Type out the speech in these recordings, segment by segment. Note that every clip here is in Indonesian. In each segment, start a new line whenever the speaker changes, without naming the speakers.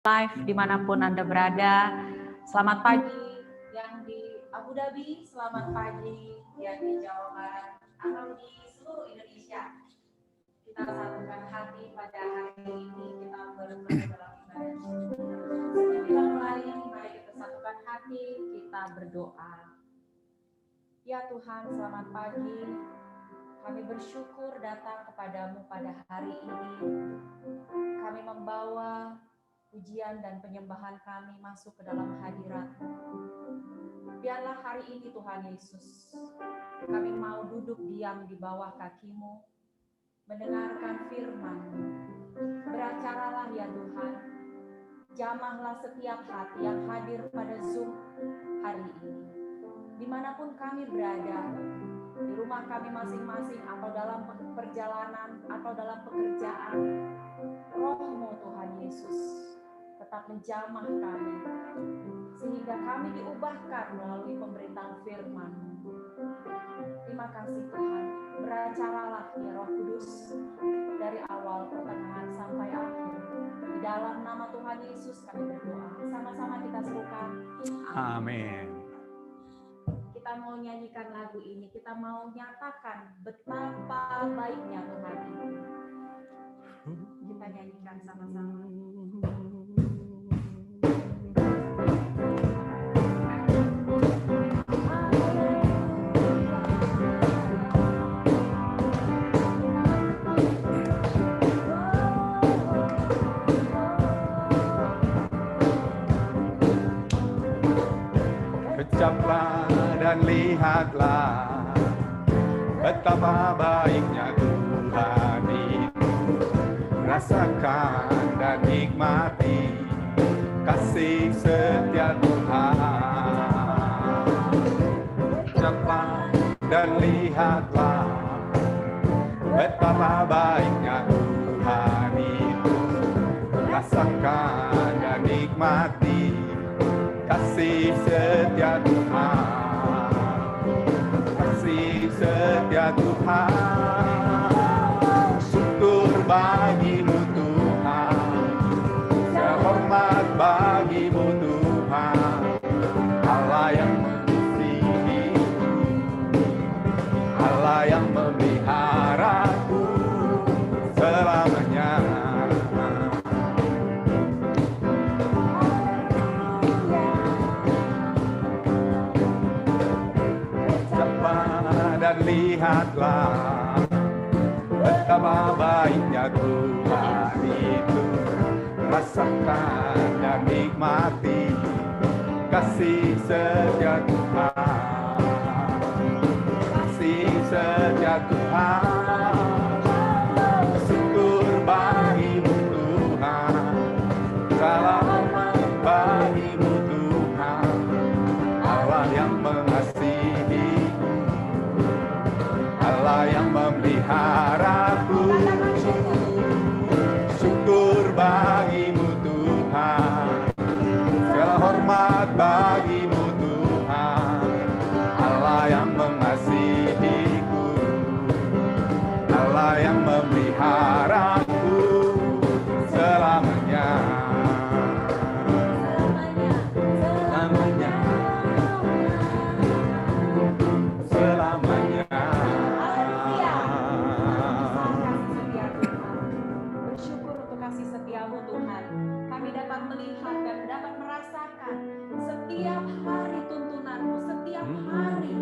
live dimanapun Anda berada. Selamat pagi yang di Abu Dhabi, selamat pagi yang di Jawa Barat atau di seluruh Indonesia. Kita satukan hati pada hari ini, kita bertemu dalam ibadah syukur. Sebelum kita mulai, mari kita satukan hati, kita berdoa. Ya Tuhan, selamat pagi. Kami bersyukur datang kepadamu pada hari ini. Kami membawa pujian dan penyembahan kami masuk ke dalam hadirat-Mu. Biarlah hari ini Tuhan Yesus, kami mau duduk diam di bawah kaki-Mu, mendengarkan firman-Mu. Beracaralah ya Tuhan, jamahlah setiap hati yang hadir pada Zoom hari ini. Dimanapun kami berada, di rumah kami masing-masing atau dalam perjalanan atau dalam pekerjaan, Roh-Mu Tuhan Yesus tetap menjamah kami, sehingga kami diubahkan melalui pemberitaan firman. Terima kasih Tuhan, beracaralah ya Roh Kudus, dari awal, pertengahan, sampai akhir. Di dalam nama Tuhan Yesus kami berdoa. Sama-sama kita serukan.
Amin.
Kita mau nyanyikan lagu ini, kita mau nyatakan betapa baiknya Tuhan ini. Kita nyanyikan sama-sama.
Ucaplah dan lihatlah betapa baiknya Tuhan itu. Rasakan dan nikmati kasih setia Tuhan. Ucaplah dan lihatlah betapa baiknya Tuhan itu. Rasakan dan nikmati kasih setia Tuhan, kasih setia Tuhan. Syukur bagimu Tuhan, hormat bagimu Tuhan, Allah yang mengasihi, Allah yang memeliharaku selamanya. Dan lihatlah betapa baiknya Tuhan itu. Rasakan dan nikmati kasih setia Tuhan, kasih setia Tuhan. Syukur bagimu Tuhan, selamat bagimu Tuhan, Allah yang mengasihi, Allah yang memeliharaku. Syukur bagimu Tuhan, segala hormat bagimu Tuhan, Allah yang mengasihiku, Allah yang memeliharaku selamanya.
Melihat dan dapat merasakan setiap hari tuntunan-Mu, setiap hari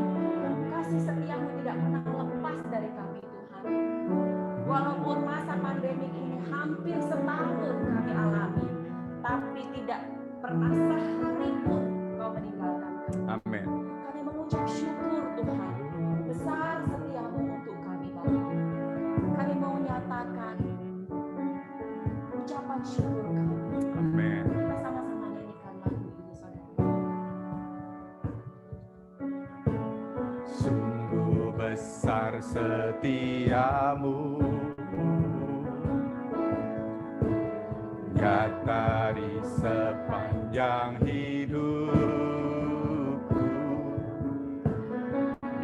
kasih setia-Mu tidak pernah lepas dari kami Tuhan. Walaupun masa pandemi ini hampir setahun kami alami, tapi tidak pernah sehari pun Kau meninggalkan kami.
Amin.
Kami mengucap syukur Tuhan, besar setia-Mu untuk kami Bapa. Kami mau nyatakan ucapan syukur kami.
Amin.
Kita sama-sama nyanyikan lagu ini, saudara.
Sungguh besar setiamu, nyata di sepanjang hidupku.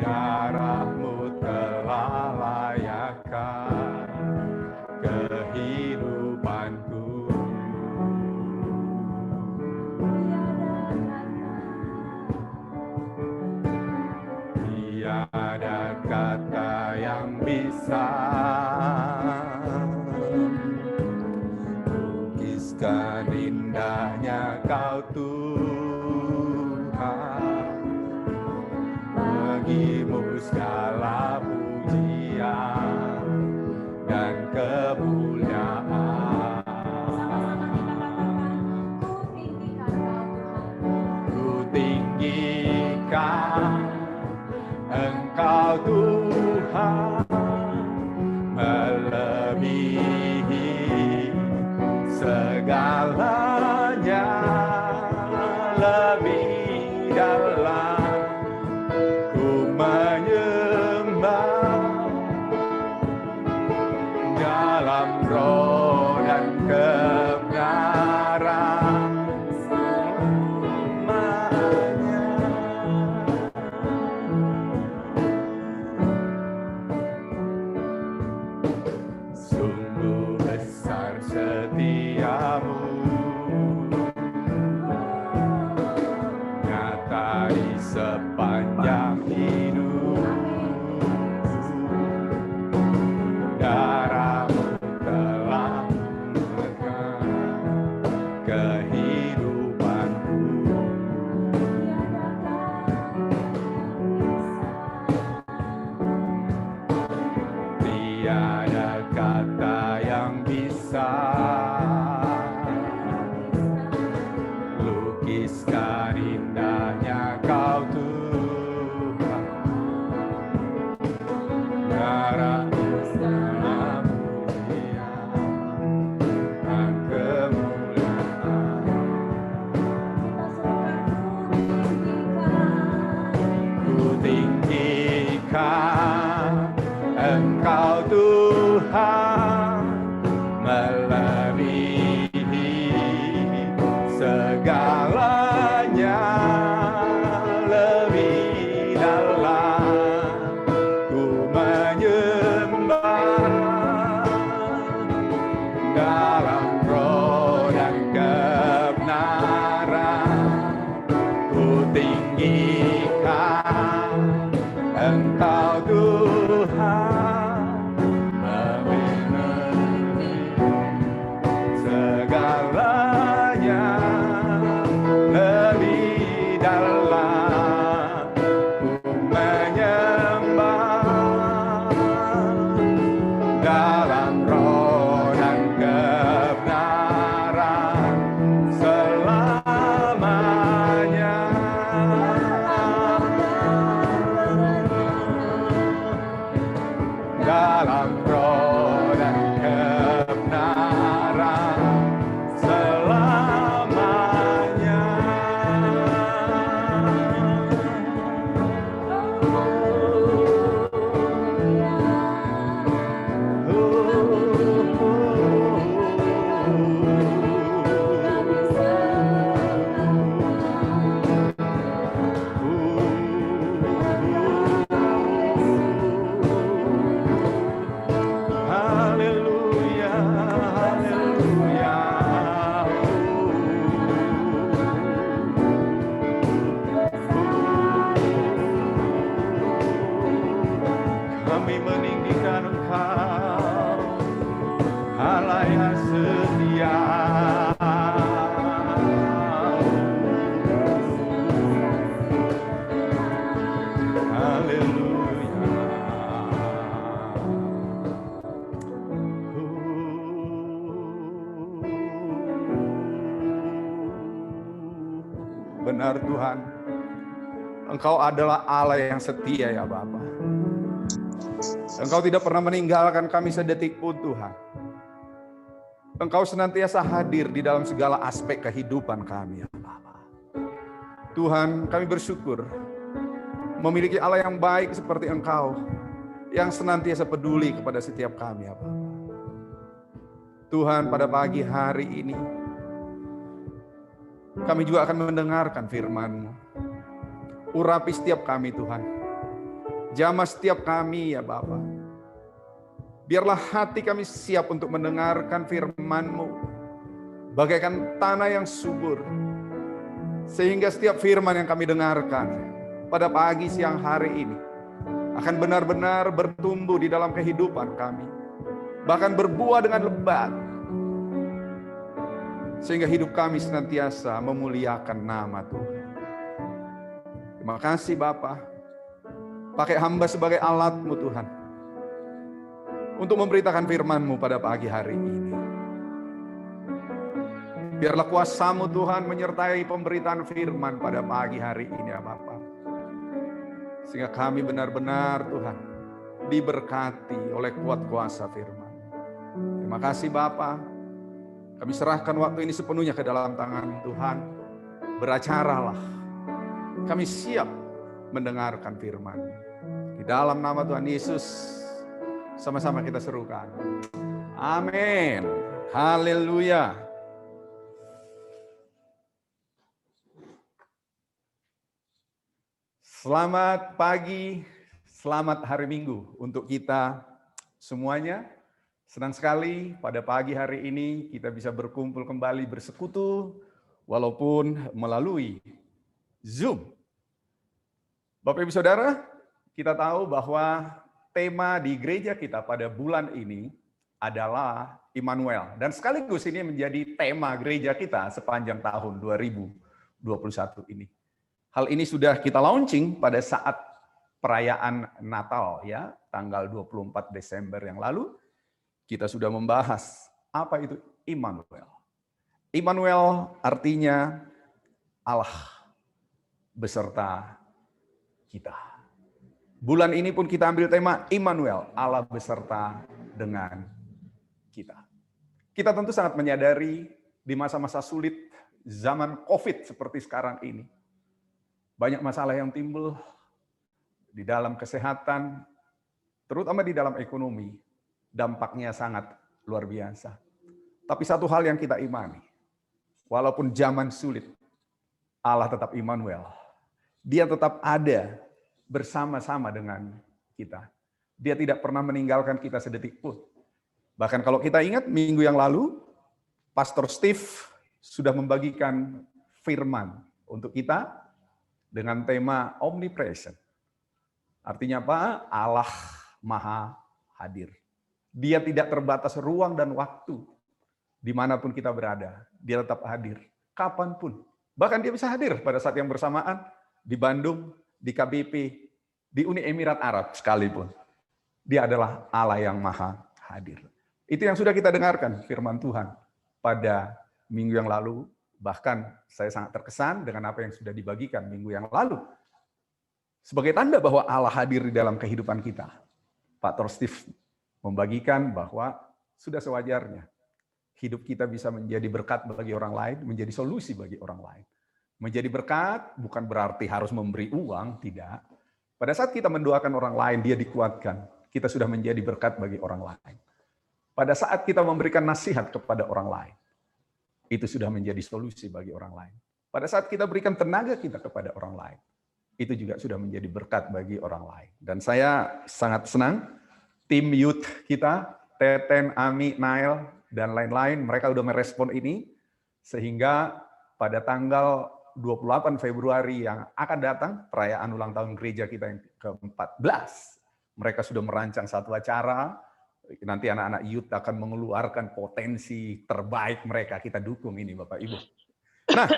Darah-Mu telah layakkan kehidupanku. bisa. Lukiskan indahnya Kau Tuhan, bagimu segala pujian dan kemuliaan. Ku tinggikan Engkau Tuhan, melebihi segalanya, lebih dalam ku menyembah dalam roh dan kebenaran selamanya. Sungguh besar setiamu, nyata di sepanjang hidup. Darahmu telah menekan kehidupanku. Tiada kata yang bisa lukiskan indahnya Kau Tuhan. Darahmu segala pujian dan kemuliaan. Ku tinggikan Engkau Tuhan, melebihi segalanya, lebih dalam ku menyembah dalam roh dan kebenaran. Ku tinggikan Engkau Tuhan, melebihi segalanya, lebih dalam ku menyembah dalam roh dan kebenaran selamanya. Dalam roh dan kebenaran selamanya. Haleluya, haleluya. Kami meninggikan Engkau, Allah yang setia. Benar Tuhan, Engkau adalah Allah yang setia ya Bapa. Engkau tidak pernah meninggalkan kami sedetik pun Tuhan. Engkau senantiasa hadir di dalam segala aspek kehidupan kami ya Bapa. Tuhan, kami bersyukur memiliki Allah yang baik seperti Engkau, yang senantiasa peduli kepada setiap kami ya Bapa. Tuhan, pada pagi hari ini kami juga akan mendengarkan firman-Mu. Urapi setiap kami Tuhan. Jamah setiap kami ya Bapa. Biarlah hati kami siap untuk mendengarkan firman-Mu, bagaikan tanah yang subur. Sehingga setiap firman yang kami dengarkan pada pagi siang hari ini akan benar-benar bertumbuh di dalam kehidupan kami, bahkan berbuah dengan lebat, sehingga hidup kami senantiasa memuliakan nama Tuhan. Terima kasih Bapa, pakai hamba sebagai alat-Mu Tuhan, untuk memberitakan firman-Mu pada pagi hari ini. Biarlah kuasa-Mu Tuhan menyertai pemberitaan firman pada pagi hari ini ya Bapa. Sehingga kami benar-benar Tuhan diberkati oleh kuat kuasa firman. Terima kasih Bapa. Kami serahkan waktu ini sepenuhnya ke dalam tangan Tuhan. Beracaralah. Kami siap mendengarkan firman. Di dalam nama Tuhan Yesus, sama-sama kita serukan. Amin. Haleluya. Selamat pagi, selamat hari Minggu untuk kita semuanya. Senang sekali pada pagi hari ini kita bisa berkumpul kembali bersekutu walaupun melalui Zoom. Bapak Ibu Saudara, kita tahu bahwa tema di gereja kita pada bulan ini adalah Immanuel. Dan sekaligus ini menjadi tema gereja kita sepanjang tahun 2021 ini. Hal ini sudah kita launching pada saat perayaan Natal ya, tanggal 24 Desember yang lalu. Kita sudah membahas apa itu Immanuel. Immanuel artinya Allah beserta kita. Bulan ini pun kita ambil tema Immanuel, Allah beserta dengan kita. Kita tentu sangat menyadari di masa-masa sulit zaman COVID seperti sekarang ini, banyak masalah yang timbul di dalam kesehatan, terutama di dalam ekonomi, dampaknya sangat luar biasa. Tapi satu hal yang kita imani, walaupun zaman sulit, Allah tetap Immanuel. Dia tetap ada bersama-sama dengan kita. Dia tidak pernah meninggalkan kita sedetik pun. Bahkan kalau kita ingat minggu yang lalu, Pastor Steve sudah membagikan firman untuk kita, dengan tema omnipresent. Artinya apa? Allah Maha Hadir. Dia tidak terbatas ruang dan waktu. Dimanapun kita berada, dia tetap hadir. Kapanpun. Bahkan dia bisa hadir pada saat yang bersamaan. Di Bandung, di KBP, di Uni Emirat Arab sekalipun. Dia adalah Allah yang Maha Hadir. Itu yang sudah kita dengarkan firman Tuhan pada minggu yang lalu. Bahkan saya sangat terkesan dengan apa yang sudah dibagikan minggu yang lalu. Sebagai tanda bahwa Allah hadir di dalam kehidupan kita, Pastor Steve membagikan bahwa sudah sewajarnya hidup kita bisa menjadi berkat bagi orang lain, menjadi solusi bagi orang lain. Menjadi berkat bukan berarti harus memberi uang, tidak. Pada saat kita mendoakan orang lain, dia dikuatkan. Kita sudah menjadi berkat bagi orang lain. Pada saat kita memberikan nasihat kepada orang lain, itu sudah menjadi solusi bagi orang lain. Pada saat kita berikan tenaga kita kepada orang lain, itu juga sudah menjadi berkat bagi orang lain. Dan saya sangat senang, tim youth kita, Teten, Ami, Nail, dan lain-lain, mereka sudah merespon ini, sehingga pada tanggal 28 Februari yang akan datang, perayaan ulang tahun gereja kita yang ke-14, mereka sudah merancang satu acara. Nanti anak-anak youth akan mengeluarkan potensi terbaik mereka. Kita dukung ini Bapak Ibu. Nah,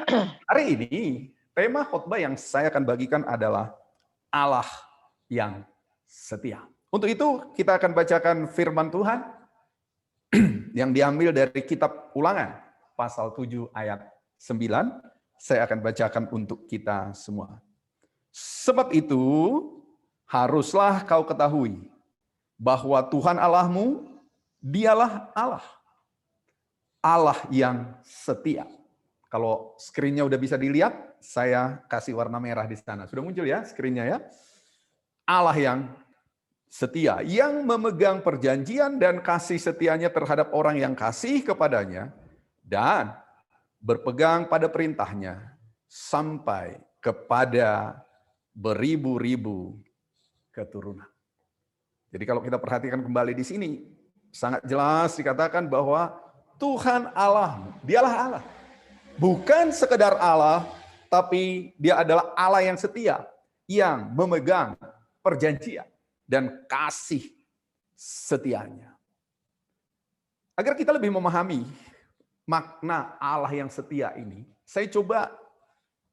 hari ini tema khotbah yang saya akan bagikan adalah Allah yang setia. Untuk itu kita akan bacakan firman Tuhan yang diambil dari kitab Ulangan pasal 7 ayat 9. Saya akan bacakan untuk kita semua. Sebab itu haruslah kau ketahui bahwa Tuhan Allahmu, dialah Allah. Allah yang setia. Kalau screen-nya udah bisa dilihat, saya kasih warna merah di sana. Sudah muncul ya screen-nya ya? Allah yang setia, yang memegang perjanjian dan kasih setianya terhadap orang yang kasih kepadanya, dan berpegang pada perintahnya sampai kepada beribu-ribu keturunan. Jadi kalau kita perhatikan kembali di sini, sangat jelas dikatakan bahwa Tuhan Allah, dialah Allah. Bukan sekedar Allah, tapi dia adalah Allah yang setia, yang memegang perjanjian. dan kasih setianya. Agar kita lebih memahami makna Allah yang setia ini, saya coba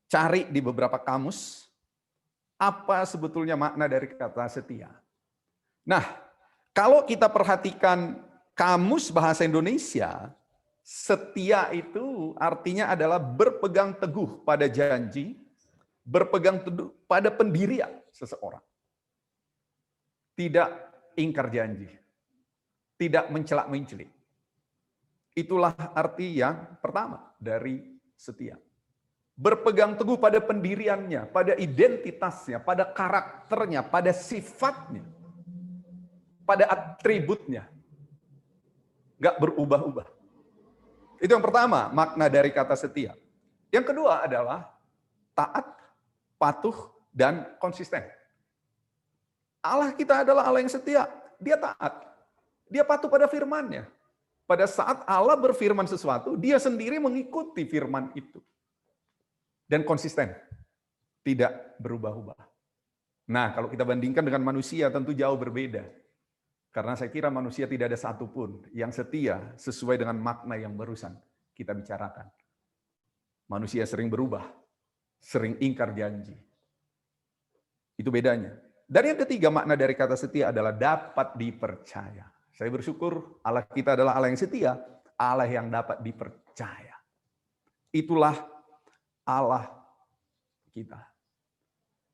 cari di beberapa kamus apa sebetulnya makna dari kata setia. Nah, kalau kita perhatikan kamus bahasa Indonesia, setia itu artinya adalah berpegang teguh pada janji, berpegang teguh pada pendirian seseorang. Tidak ingkar janji, tidak mencela-menceli. Itulah arti yang pertama dari setia. Berpegang teguh pada pendiriannya, pada identitasnya, pada karakternya, pada sifatnya, pada atributnya. Nggak berubah-ubah. Itu yang pertama, makna dari kata setia. Yang kedua adalah taat, patuh, dan konsisten. Allah kita adalah Allah yang setia. Dia taat. Dia patuh pada firman-Nya. Pada saat Allah berfirman sesuatu, dia sendiri mengikuti firman itu. Dan konsisten. Tidak berubah-ubah. Nah, kalau kita bandingkan dengan manusia tentu jauh berbeda. Karena saya kira manusia tidak ada satupun yang setia sesuai dengan makna yang barusan kita bicarakan. Manusia sering berubah, sering ingkar janji. Itu bedanya. Dan yang ketiga makna dari kata setia adalah dapat dipercaya. Saya bersyukur Allah kita adalah Allah yang setia, Allah yang dapat dipercaya. Itulah Allah kita.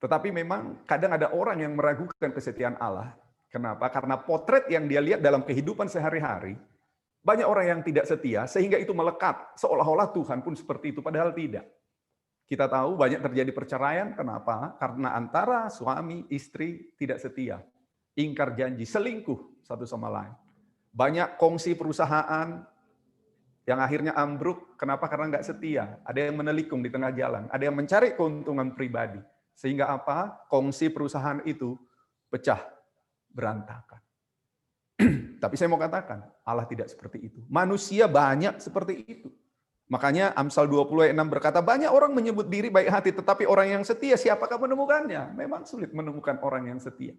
Tetapi memang kadang ada orang yang meragukan kesetiaan Allah. Kenapa? Karena potret yang dia lihat dalam kehidupan sehari-hari, banyak orang yang tidak setia, sehingga itu melekat. Seolah-olah Tuhan pun seperti itu, padahal tidak. Kita tahu banyak terjadi perceraian, kenapa? Karena antara suami, istri tidak setia. Ingkar janji, selingkuh satu sama lain. Banyak kongsi perusahaan yang akhirnya ambruk, kenapa? Karena nggak setia. Ada yang menelikung di tengah jalan, ada yang mencari keuntungan pribadi. Sehingga apa? Kongsi perusahaan itu pecah, berantakan. Tapi saya mau katakan, Allah tidak seperti itu. Manusia banyak seperti itu. Makanya Amsal 20 ayat 6 berkata, banyak orang menyebut diri baik hati, tetapi orang yang setia, siapakah menemukannya? Memang sulit menemukan orang yang setia.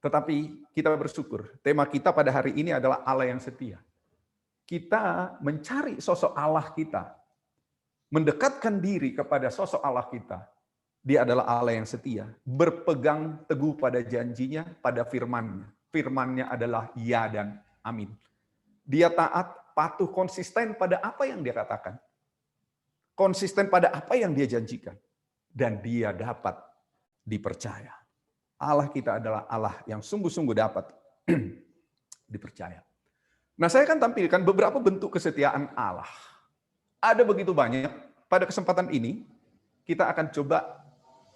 Tetapi kita bersyukur, tema kita pada hari ini adalah Allah yang setia. Kita mencari sosok Allah kita, mendekatkan diri kepada sosok Allah kita. Dia adalah Allah yang setia, berpegang teguh pada janjinya, pada firman-Nya. Firman-Nya adalah ya dan amin. Dia taat, patuh, konsisten pada apa yang dia katakan. Konsisten pada apa yang dia janjikan. Dan dia dapat dipercaya. Allah kita adalah Allah yang sungguh-sungguh dapat dipercaya. Nah, saya akan tampilkan beberapa bentuk kesetiaan Allah. Ada begitu banyak. Pada kesempatan ini, kita akan coba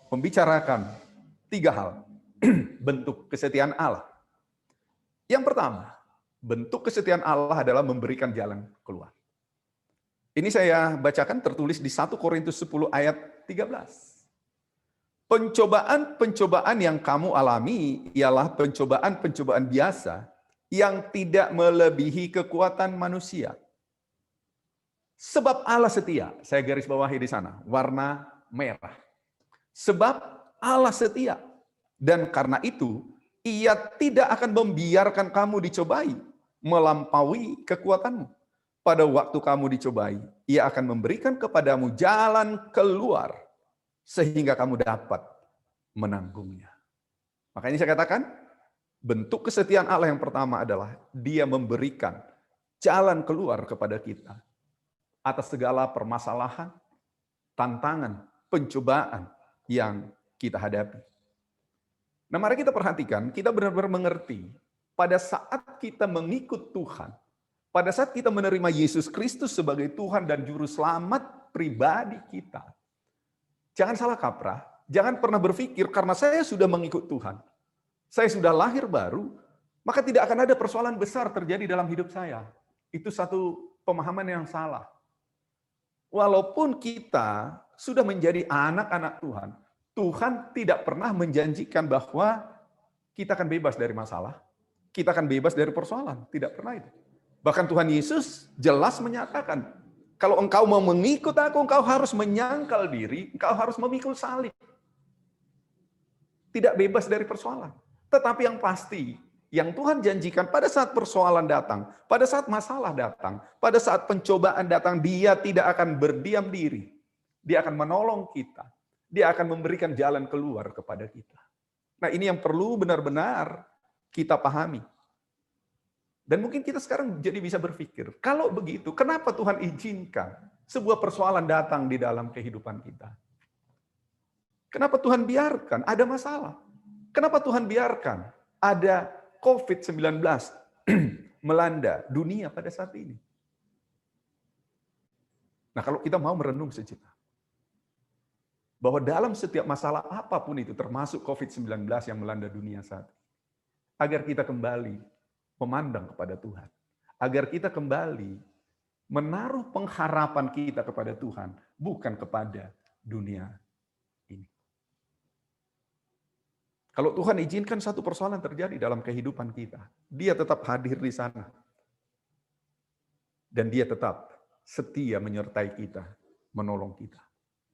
membicarakan 3 hal bentuk kesetiaan Allah. Yang pertama, bentuk kesetiaan Allah adalah memberikan jalan keluar. Ini saya bacakan tertulis di 1 Korintus 10 ayat 13. Pencobaan-pencobaan yang kamu alami ialah pencobaan-pencobaan biasa yang tidak melebihi kekuatan manusia. Sebab Allah setia, saya garis bawahi di sana, warna merah. Sebab Allah setia, dan karena itu Ia tidak akan membiarkan kamu dicobai melampaui kekuatanmu. Pada waktu kamu dicobai, Ia akan memberikan kepadamu jalan keluar sehingga kamu dapat menanggungnya. Makanya saya katakan, bentuk kesetiaan Allah yang pertama adalah Dia memberikan jalan keluar kepada kita atas segala permasalahan, tantangan, pencobaan yang kita hadapi. Nah, mari kita perhatikan, kita benar-benar mengerti, pada saat kita mengikut Tuhan, pada saat kita menerima Yesus Kristus sebagai Tuhan dan Juru Selamat pribadi kita, jangan salah kaprah, jangan pernah berpikir karena saya sudah mengikut Tuhan, saya sudah lahir baru, maka tidak akan ada persoalan besar terjadi dalam hidup saya. Itu satu pemahaman yang salah. Walaupun kita sudah menjadi anak-anak Tuhan, Tuhan tidak pernah menjanjikan bahwa kita akan bebas dari masalah, kita akan bebas dari persoalan. Tidak pernah itu. Bahkan Tuhan Yesus jelas menyatakan, kalau engkau mau mengikut aku, engkau harus menyangkal diri, engkau harus memikul salib. tidak bebas dari persoalan. Tetapi yang pasti, yang Tuhan janjikan pada saat persoalan datang, pada saat masalah datang, pada saat pencobaan datang, Dia tidak akan berdiam diri. Dia akan menolong kita. Dia akan memberikan jalan keluar kepada kita. Nah, ini yang perlu benar-benar kita pahami. Dan mungkin kita sekarang jadi bisa berpikir, kalau begitu, kenapa Tuhan izinkan sebuah persoalan datang di dalam kehidupan kita? Kenapa Tuhan biarkan ada masalah? Kenapa Tuhan biarkan ada COVID-19 melanda dunia pada saat ini? Nah, kalau kita mau merenung sejenak, bahwa dalam setiap masalah apapun itu, termasuk COVID-19 yang melanda dunia saat ini, agar kita kembali memandang kepada Tuhan, agar kita kembali menaruh pengharapan kita kepada Tuhan, bukan kepada dunia ini. Kalau Tuhan izinkan satu persoalan terjadi dalam kehidupan kita, Dia tetap hadir di sana. Dan Dia tetap setia menyertai kita, menolong kita.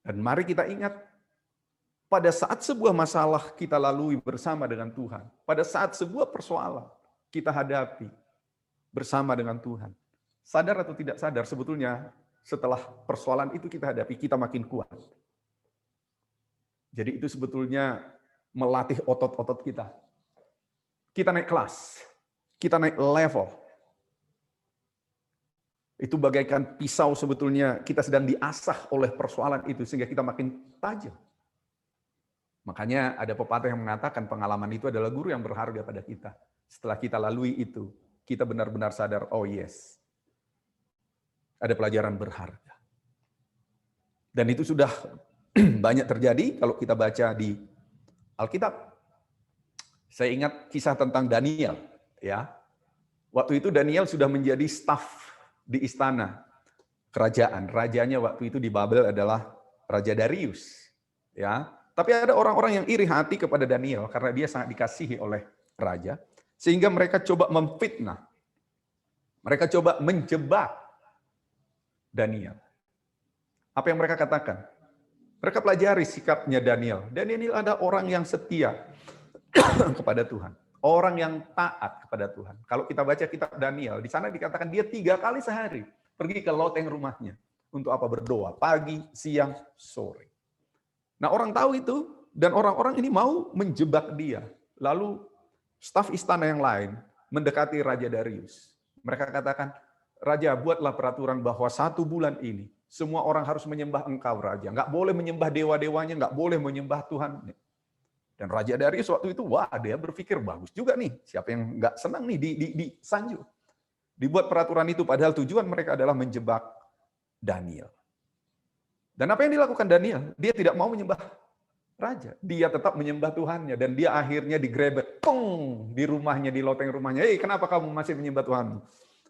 Dan mari kita ingat, pada saat sebuah masalah kita lalui bersama dengan Tuhan, pada saat sebuah persoalan kita hadapi bersama dengan Tuhan, sadar atau tidak sadar, sebetulnya setelah persoalan itu kita hadapi, kita makin kuat. Jadi itu sebetulnya melatih otot-otot kita. Kita naik kelas, kita naik level. Itu bagaikan pisau sebetulnya kita sedang diasah oleh persoalan itu sehingga kita makin tajam. Makanya ada pepatah yang mengatakan pengalaman itu adalah guru yang berharga pada kita. Setelah kita lalui itu, kita benar-benar sadar, oh yes, ada pelajaran berharga. Dan itu sudah banyak terjadi kalau kita baca di Alkitab. Saya ingat kisah tentang Daniel, ya. Waktu itu Daniel sudah menjadi staf di istana kerajaan. Rajanya waktu itu di Babel adalah Raja Darius, ya. Tapi ada orang-orang yang iri hati kepada Daniel karena dia sangat dikasihi oleh raja, sehingga mereka coba memfitnah. Mereka coba menjebak Daniel. Apa yang mereka katakan? Mereka pelajari sikapnya Daniel. Daniel ada orang yang setia kepada Tuhan. Orang yang taat kepada Tuhan. Kalau kita baca kitab Daniel, di sana dikatakan dia 3 kali sehari pergi ke loteng rumahnya. Untuk apa? Berdoa. Pagi, siang, sore. Nah, orang tahu itu, dan orang-orang ini mau menjebak dia. Lalu staf istana yang lain mendekati Raja Darius. Mereka katakan, Raja, buatlah peraturan bahwa 1 bulan ini semua orang harus menyembah engkau, Raja. Nggak boleh menyembah dewa-dewanya, nggak boleh menyembah Tuhan. Dan Raja Darius waktu itu, wah, dia berpikir bagus juga nih. Siapa yang nggak senang nih disanjung. Dibuat peraturan itu, padahal tujuan mereka adalah menjebak Daniel. Dan apa yang dilakukan Daniel? Dia tidak mau menyembah raja. Dia tetap menyembah Tuhannya. Dan dia akhirnya digrebek. Pung! Di rumahnya, di loteng rumahnya. Hei, kenapa kamu masih menyembah Tuhanmu?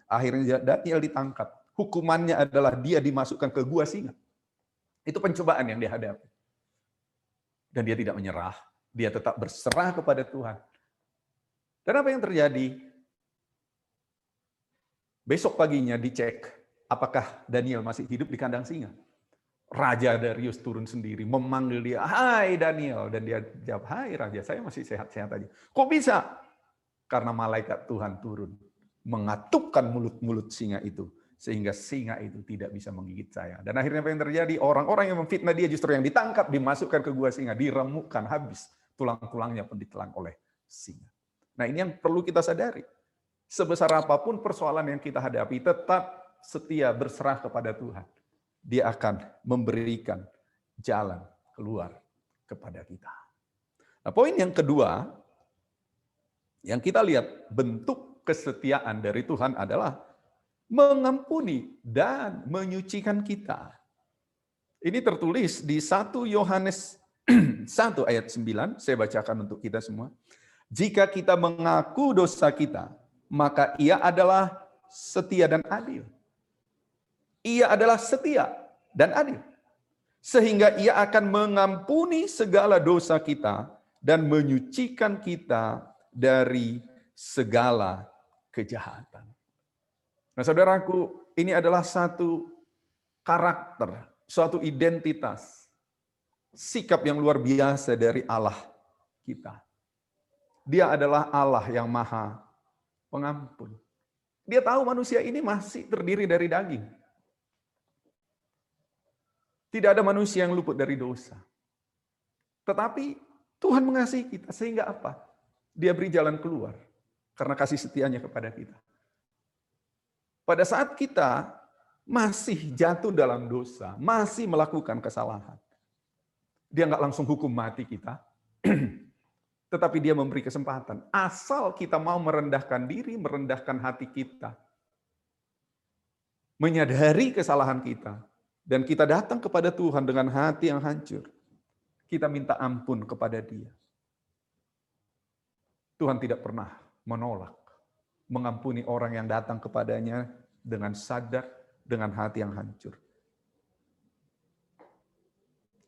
Akhirnya Daniel ditangkap. Hukumannya adalah dia dimasukkan ke gua singa. Itu pencobaan yang dihadapi. Dan dia tidak menyerah. Dia tetap berserah kepada Tuhan. Dan apa yang terjadi? Besok paginya dicek apakah Daniel masih hidup di kandang singa. Raja Darius turun sendiri, memanggil dia, "Hai Daniel." Dan dia jawab, "Hai Raja, saya masih sehat-sehat aja." "Kok bisa?" Karena malaikat Tuhan turun, mengatupkan mulut-mulut singa itu, sehingga singa itu tidak bisa menggigit saya. Dan akhirnya apa yang terjadi? Orang-orang yang memfitnah dia justru yang ditangkap, dimasukkan ke gua singa, diremukkan habis. Tulang-tulangnya pun ditelan oleh singa. Nah, ini yang perlu kita sadari. Sebesar apapun persoalan yang kita hadapi, tetap setia berserah kepada Tuhan. Dia akan memberikan jalan keluar kepada kita. Nah, poin yang kedua, yang kita lihat bentuk kesetiaan dari Tuhan adalah mengampuni dan menyucikan kita. Ini tertulis di 1 Yohanes 1 ayat 9, saya bacakan untuk kita semua. Jika kita mengaku dosa kita, maka Ia adalah setia dan adil. Ia adalah setia dan adil. Sehingga Ia akan mengampuni segala dosa kita dan menyucikan kita dari segala kejahatan. Nah, saudaraku, ini adalah satu karakter, suatu identitas, sikap yang luar biasa dari Allah kita. Dia adalah Allah yang Maha Pengampun. Dia tahu manusia ini masih terdiri dari daging. Tidak ada manusia yang luput dari dosa. Tetapi Tuhan mengasihi kita sehingga apa? Dia beri jalan keluar karena kasih setianya kepada kita. Pada saat kita masih jatuh dalam dosa, masih melakukan kesalahan, dia nggak langsung hukum mati kita, tetapi dia memberi kesempatan. Asal kita mau merendahkan diri, merendahkan hati kita, menyadari kesalahan kita, dan kita datang kepada Tuhan dengan hati yang hancur, kita minta ampun kepada Dia. Tuhan tidak pernah menolak, mengampuni orang yang datang kepadanya dengan sadar, dengan hati yang hancur.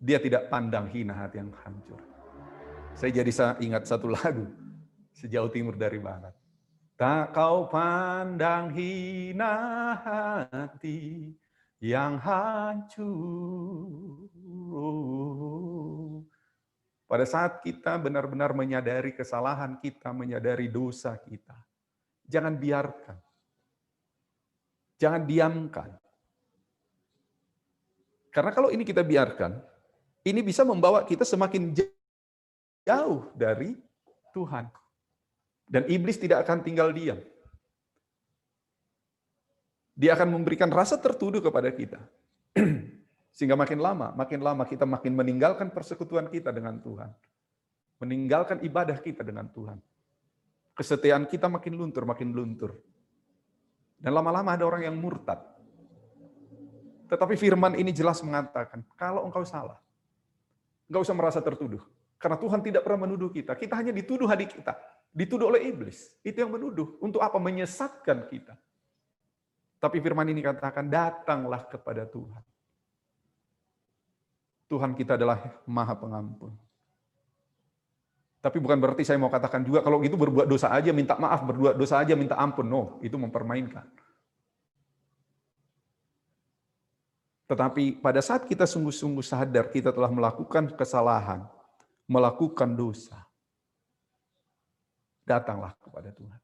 Dia tidak pandang hina hati yang hancur. Saya jadi ingat satu lagu, sejauh timur dari barat. Tak kau pandang hina hati yang hancur. Pada saat kita benar-benar menyadari kesalahan kita, menyadari dosa kita, jangan biarkan. Jangan diamkan. Karena kalau ini kita biarkan, ini bisa membawa kita semakin jauh dari Tuhan. Dan iblis tidak akan tinggal diam. Dia akan memberikan rasa tertuduh kepada kita. Sehingga makin lama kita makin meninggalkan persekutuan kita dengan Tuhan. Meninggalkan ibadah kita dengan Tuhan. Kesetiaan kita makin luntur. Dan lama-lama ada orang yang murtad. Tetapi firman ini jelas mengatakan, kalau engkau salah, enggak usah merasa tertuduh. Karena Tuhan tidak pernah menuduh kita. Kita hanya dituduh adik kita. Dituduh oleh iblis. Itu yang menuduh. Untuk apa? Menyesatkan kita. Tapi firman ini katakan, datanglah kepada Tuhan. Tuhan kita adalah Maha Pengampun. Tapi bukan berarti saya mau katakan juga, kalau gitu berbuat dosa aja minta maaf, berbuat dosa aja minta ampun. No, itu mempermainkan. Tetapi pada saat kita sungguh-sungguh sadar kita telah melakukan kesalahan, melakukan dosa, datanglah kepada Tuhan.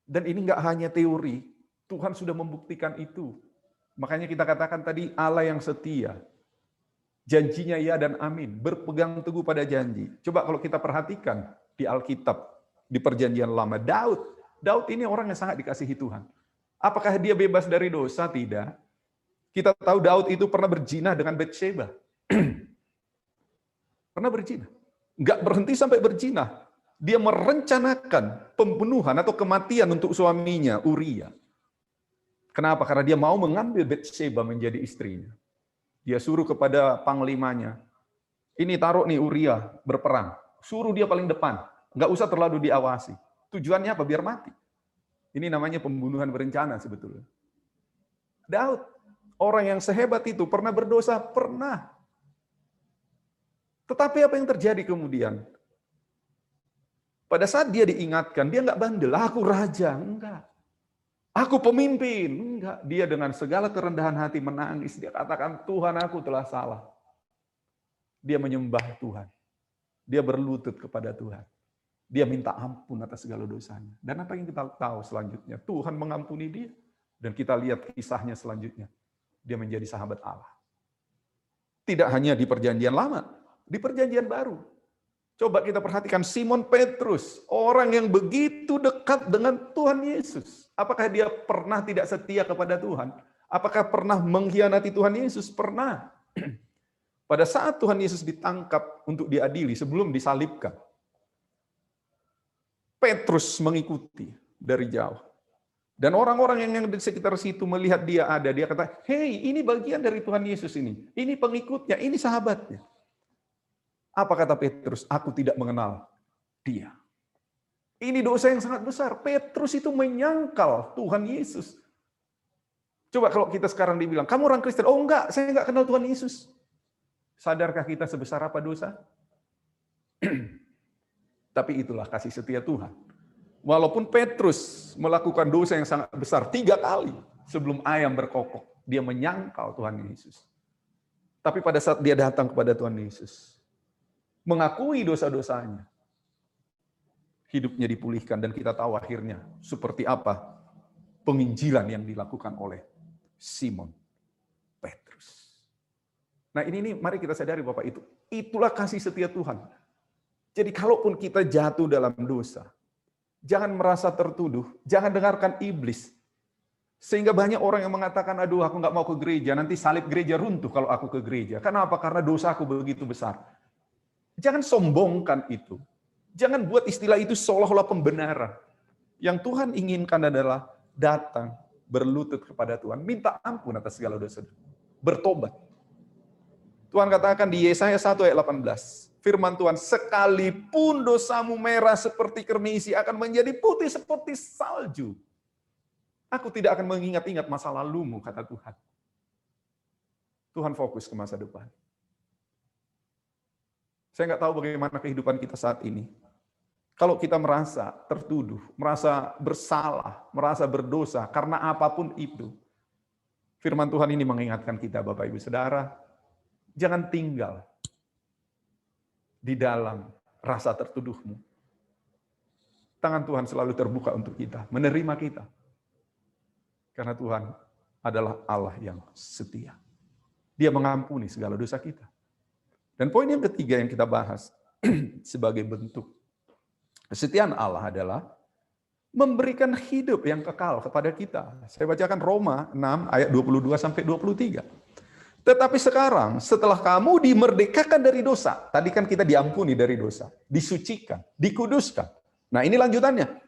Dan ini nggak hanya teori, Tuhan sudah membuktikan itu. Makanya kita katakan tadi Allah yang setia. Janjinya ya dan amin, berpegang teguh pada janji. Coba kalau kita perhatikan di Alkitab, di Perjanjian Lama, Daud ini orang yang sangat dikasihi Tuhan. Apakah dia bebas dari dosa? Tidak. Kita tahu Daud itu pernah berzina dengan Batsheba. Pernah berzina. Nggak berhenti sampai berzina. Dia merencanakan pembunuhan atau kematian untuk suaminya, Uria. Kenapa? Karena dia mau mengambil Batsheba menjadi istrinya. Dia suruh kepada panglimanya, ini taruh nih Uria berperang. Suruh dia paling depan. Nggak usah terlalu diawasi. Tujuannya apa? Biar mati. Ini namanya pembunuhan berencana sebetulnya. Daud, orang yang sehebat itu, pernah berdosa? Pernah. Tetapi apa yang terjadi kemudian? Pada saat dia diingatkan, dia nggak bandel, aku raja. Enggak. Aku pemimpin. Enggak. Dia dengan segala kerendahan hati menangis. Dia katakan, Tuhan aku telah salah. Dia menyembah Tuhan. Dia berlutut kepada Tuhan. Dia minta ampun atas segala dosanya. Dan apa yang kita tahu selanjutnya? Tuhan mengampuni dia. Dan kita lihat kisahnya selanjutnya. Dia menjadi sahabat Allah. Tidak hanya di Perjanjian Lama, di Perjanjian Baru. Coba kita perhatikan Simon Petrus, orang yang begitu dekat dengan Tuhan Yesus. Apakah dia pernah tidak setia kepada Tuhan? Apakah pernah mengkhianati Tuhan Yesus? Pernah. Pada saat Tuhan Yesus ditangkap untuk diadili sebelum disalibkan, Petrus mengikuti dari jauh. Dan orang-orang yang di sekitar situ melihat dia ada, dia kata, "Hei, ini bagian dari Tuhan Yesus ini. Ini pengikutnya, ini sahabatnya." Apa kata Petrus? Aku tidak mengenal dia. Ini dosa yang sangat besar. Petrus itu menyangkal Tuhan Yesus. Coba kalau kita sekarang dibilang, kamu orang Kristen. Oh enggak, saya enggak kenal Tuhan Yesus. Sadarkah kita sebesar apa dosa? Tapi itulah kasih setia Tuhan. Walaupun Petrus melakukan dosa yang sangat besar 3 kali sebelum ayam berkokok, dia menyangkal Tuhan Yesus. Tapi pada saat dia datang kepada Tuhan Yesus, mengakui dosa-dosanya, hidupnya dipulihkan, dan kita tahu akhirnya seperti apa penginjilan yang dilakukan oleh Simon Petrus. Nah ini mari kita sadari Bapak, itulah kasih setia Tuhan. Jadi kalaupun kita jatuh dalam dosa, jangan merasa tertuduh, jangan dengarkan iblis. Sehingga banyak orang yang mengatakan, aduh aku nggak mau ke gereja, nanti salib gereja runtuh kalau aku ke gereja. Kenapa? Karena dosaku begitu besar. Jangan sombongkan itu. Jangan buat istilah itu seolah-olah pembenaran. Yang Tuhan inginkan adalah datang, berlutut kepada Tuhan, minta ampun atas segala dosa, bertobat. Tuhan katakan di Yesaya 1 ayat 18, firman Tuhan, sekalipun dosamu merah seperti kermisi akan menjadi putih seperti salju. Aku tidak akan mengingat-ingat masa lalumu, kata Tuhan. Tuhan fokus ke masa depan. Saya nggak tahu bagaimana kehidupan kita saat ini. Kalau kita merasa tertuduh, merasa bersalah, merasa berdosa, karena apapun itu, firman Tuhan ini mengingatkan kita, Bapak Ibu Saudara, jangan tinggal di dalam rasa tertuduhmu. Tangan Tuhan selalu terbuka untuk kita, menerima kita. Karena Tuhan adalah Allah yang setia. Dia mengampuni segala dosa kita. Dan poin yang ketiga yang kita bahas sebagai bentuk kesetiaan Allah adalah memberikan hidup yang kekal kepada kita. Saya bacakan Roma 6 ayat 22 sampai 23. Tetapi sekarang setelah kamu dimerdekakan dari dosa, tadi kan kita diampuni dari dosa, disucikan, dikuduskan. Nah, ini lanjutannya.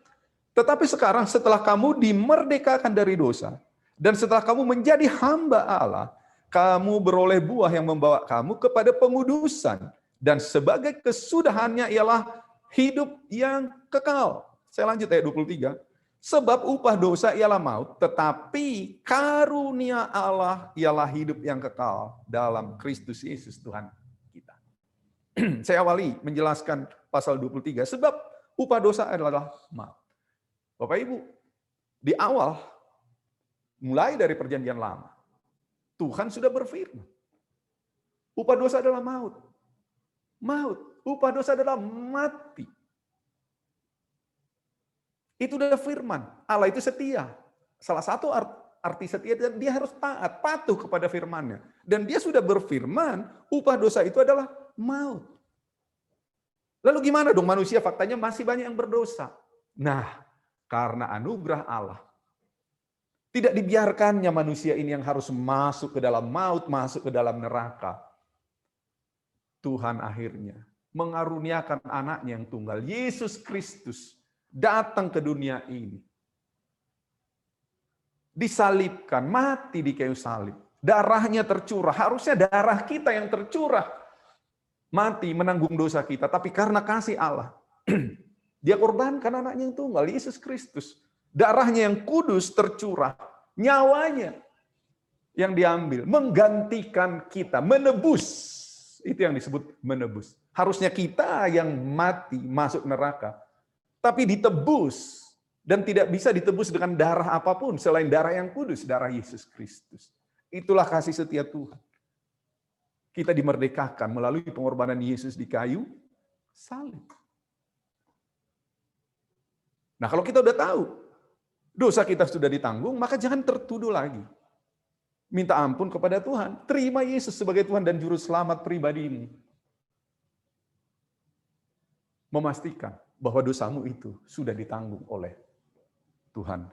Tetapi sekarang setelah kamu dimerdekakan dari dosa, dan setelah kamu menjadi hamba Allah, kamu beroleh buah yang membawa kamu kepada pengudusan, dan sebagai kesudahannya ialah hidup yang kekal. Saya lanjut ayat 23. Sebab upah dosa ialah maut, tetapi karunia Allah ialah hidup yang kekal dalam Kristus Yesus Tuhan kita. Saya awali menjelaskan pasal 23, sebab upah dosa adalah maut. Bapak Ibu, di awal, mulai dari perjanjian lama, Tuhan sudah berfirman, upah dosa adalah maut. Maut, upah dosa adalah mati. Itu adalah firman. Allah itu setia. Salah satu arti setia, dia harus taat, patuh kepada firman-Nya. Dan dia sudah berfirman, upah dosa itu adalah maut. Lalu gimana dong manusia? Faktanya masih banyak yang berdosa. Nah, karena anugerah Allah, tidak dibiarkannya manusia ini yang harus masuk ke dalam maut, masuk ke dalam neraka. Tuhan akhirnya mengaruniakan anaknya yang tunggal, Yesus Kristus, datang ke dunia ini. Disalibkan, mati di kayu salib. Darahnya tercurah, harusnya darah kita yang tercurah. Mati menanggung dosa kita, tapi karena kasih Allah, Dia korbankan anaknya yang tunggal, Yesus Kristus. Darahnya yang kudus tercurah, nyawanya yang diambil, menggantikan kita, menebus. Itu yang disebut menebus. Harusnya kita yang mati, masuk neraka. Tapi ditebus. Dan tidak bisa ditebus dengan darah apapun, selain darah yang kudus, darah Yesus Kristus. Itulah kasih setia Tuhan. Kita dimerdekakan melalui pengorbanan Yesus di kayu salib. Nah, kalau kita udah tahu dosa kita sudah ditanggung, maka jangan tertuduh lagi. Minta ampun kepada Tuhan. Terima Yesus sebagai Tuhan dan Juru Selamat pribadimu. Memastikan bahwa dosamu itu sudah ditanggung oleh Tuhan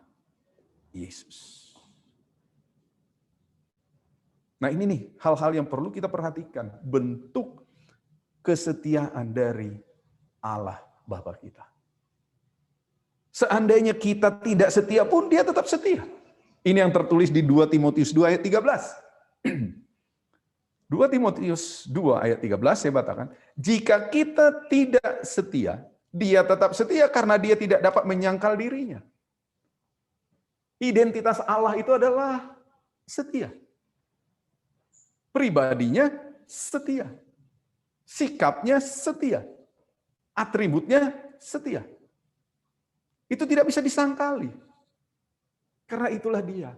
Yesus. Nah, ini nih hal-hal yang perlu kita perhatikan. Bentuk kesetiaan dari Allah Bapa kita. Seandainya kita tidak setia pun, Dia tetap setia. Ini yang tertulis di 2 Timotius 2 ayat 13. 2 Timotius 2 ayat 13 saya bacakan, jika kita tidak setia, Dia tetap setia karena Dia tidak dapat menyangkal dirinya. Identitas Allah itu adalah setia. Pribadinya setia. Sikapnya setia. Atributnya setia. Itu tidak bisa disangkali. Karena itulah Dia.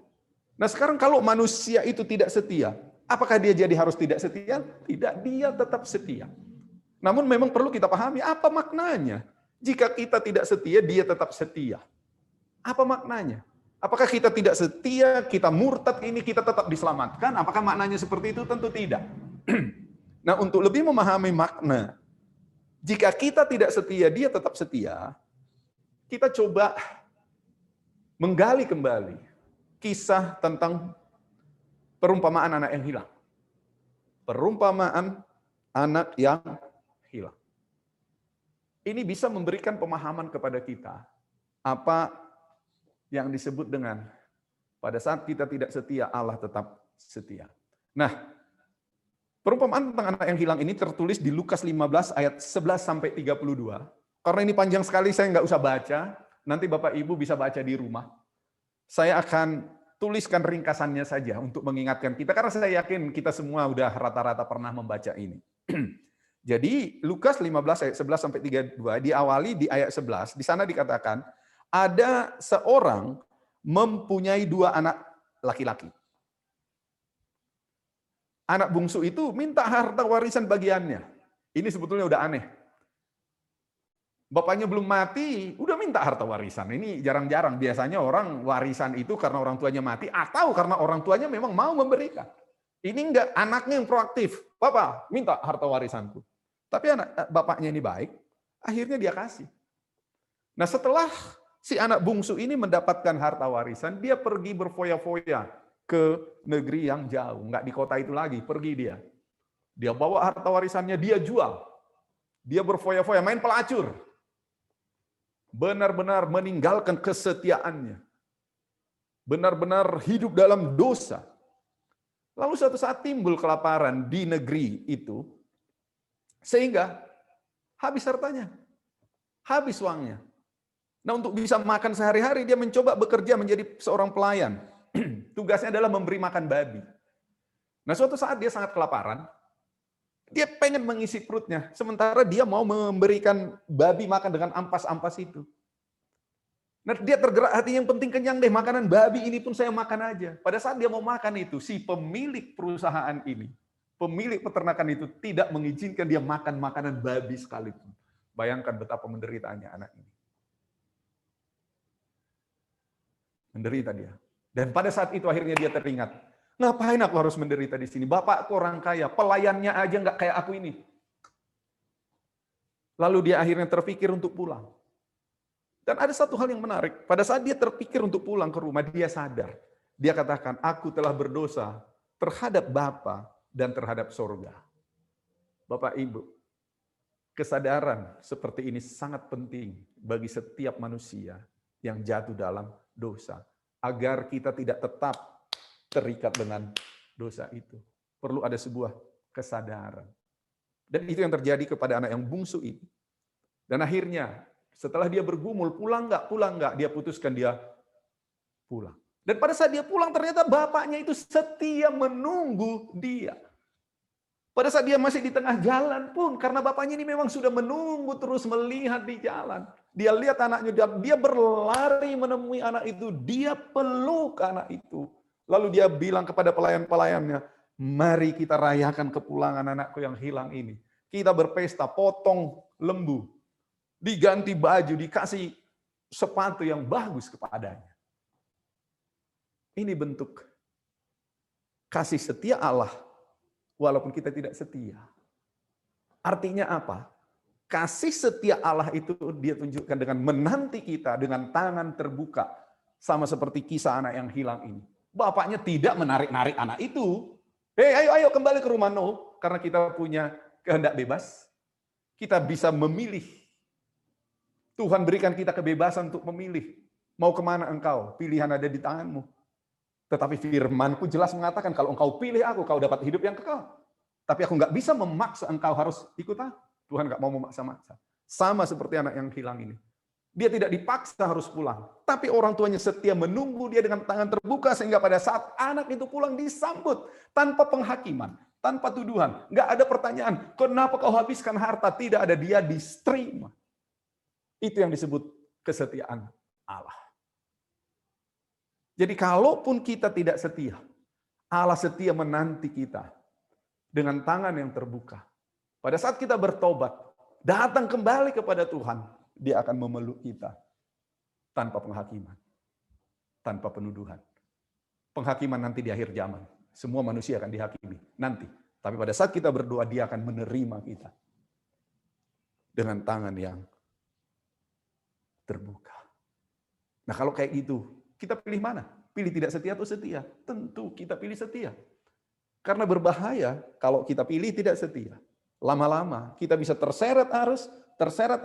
Nah, sekarang kalau manusia itu tidak setia, apakah dia jadi harus tidak setia? Tidak, dia tetap setia. Namun memang perlu kita pahami apa maknanya. Jika kita tidak setia, dia tetap setia. Apa maknanya? Apakah kita tidak setia, kita murtad ini, kita tetap diselamatkan? Apakah maknanya seperti itu? Tentu tidak. Nah, untuk lebih memahami makna, jika kita tidak setia, dia tetap setia, kita coba menggali kembali kisah tentang perumpamaan anak yang hilang. Perumpamaan anak yang hilang. Ini bisa memberikan pemahaman kepada kita apa yang disebut dengan pada saat kita tidak setia, Allah tetap setia. Nah, perumpamaan tentang anak yang hilang ini tertulis di Lukas 15 ayat 11 sampai 32. Karena ini panjang sekali, saya nggak usah baca. Nanti Bapak Ibu bisa baca di rumah. Saya akan tuliskan ringkasannya saja untuk mengingatkan kita, karena saya yakin kita semua udah rata-rata pernah membaca ini. Jadi Lukas 15 ayat 11 sampai 32 diawali di ayat 11. Di sana dikatakan ada seorang mempunyai 2 anak laki-laki. Anak bungsu itu minta harta warisan bagiannya. Ini sebetulnya udah aneh. Bapaknya belum mati, udah minta harta warisan. Ini jarang-jarang. Biasanya orang warisan itu karena orang tuanya mati atau karena orang tuanya memang mau memberikan. Ini enggak, anaknya yang proaktif. Bapak, minta harta warisanku. Tapi bapaknya ini baik, akhirnya dia kasih. Nah, setelah si anak bungsu ini mendapatkan harta warisan, dia pergi berfoya-foya ke negeri yang jauh. Enggak di kota itu lagi, pergi dia. Dia bawa harta warisannya, dia jual. Dia berfoya-foya, main pelacur. Benar-benar meninggalkan kesetiaannya. Benar-benar hidup dalam dosa. Lalu suatu saat timbul kelaparan di negeri itu, sehingga habis hartanya, habis uangnya. Nah, untuk bisa makan sehari-hari, dia mencoba bekerja menjadi seorang pelayan. Tugasnya adalah memberi makan babi. Nah, suatu saat dia sangat kelaparan, dia pengen mengisi perutnya, sementara dia mau memberikan babi makan dengan ampas-ampas itu. Nah, dia tergerak hatinya, yang penting kenyang deh, makanan babi ini pun saya makan aja. Pada saat dia mau makan itu, si pemilik perusahaan ini, pemilik peternakan itu tidak mengizinkan dia makan makanan babi sekalipun. Bayangkan betapa menderitaannya anak ini. Menderita dia. Dan pada saat itu akhirnya dia teringat, ngapain aku harus menderita di sini? Bapakku orang kaya, pelayannya aja nggak kayak aku ini. Lalu dia akhirnya terpikir untuk pulang. Dan ada satu hal yang menarik, pada saat dia terpikir untuk pulang ke rumah, dia sadar. Dia katakan, aku telah berdosa terhadap Bapa dan terhadap sorga. Bapak Ibu, kesadaran seperti ini sangat penting bagi setiap manusia yang jatuh dalam dosa. Agar kita tidak tetap terikat dengan dosa itu. Perlu ada sebuah kesadaran. Dan itu yang terjadi kepada anak yang bungsu ini. Dan akhirnya, setelah dia bergumul, pulang nggak, dia putuskan dia pulang. Dan pada saat dia pulang, ternyata bapaknya itu setia menunggu dia. Pada saat dia masih di tengah jalan pun, karena bapaknya ini memang sudah menunggu terus melihat di jalan. Dia lihat anaknya, dia berlari menemui anak itu, dia peluk anak itu. Lalu dia bilang kepada pelayan-pelayannya, mari kita rayakan kepulangan anakku yang hilang ini. Kita berpesta, potong lembu, diganti baju, dikasih sepatu yang bagus kepadanya. Ini bentuk kasih setia Allah, walaupun kita tidak setia. Artinya apa? Kasih setia Allah itu dia tunjukkan dengan menanti kita dengan tangan terbuka. Sama seperti kisah anak yang hilang ini. Bapaknya tidak menarik-narik anak itu. Hei, ayo kembali ke rumah. No, karena kita punya kehendak bebas. Kita bisa memilih. Tuhan berikan kita kebebasan untuk memilih. Mau kemana engkau? Pilihan ada di tanganmu. Tetapi firman-Ku jelas mengatakan, kalau engkau pilih aku, kau dapat hidup yang kekal. Tapi aku nggak bisa memaksa engkau harus ikut aku. Tuhan nggak mau memaksa-maksa. Sama seperti anak yang hilang ini. Dia tidak dipaksa harus pulang. Tapi orang tuanya setia menunggu dia dengan tangan terbuka, sehingga pada saat anak itu pulang disambut. Tanpa penghakiman, tanpa tuduhan. Nggak ada pertanyaan, kenapa kau habiskan harta? Tidak ada, dia diterima. Itu yang disebut kesetiaan Allah. Jadi kalaupun kita tidak setia, Allah setia menanti kita dengan tangan yang terbuka. Pada saat kita bertobat, datang kembali kepada Tuhan, Dia akan memeluk kita tanpa penghakiman, tanpa penuduhan. Penghakiman nanti di akhir zaman. Semua manusia akan dihakimi nanti. Tapi pada saat kita berdoa, dia akan menerima kita dengan tangan yang terbuka. Nah kalau kayak gitu, kita pilih mana? Pilih tidak setia atau setia? Tentu kita pilih setia. Karena berbahaya kalau kita pilih tidak setia. Lama-lama kita bisa terseret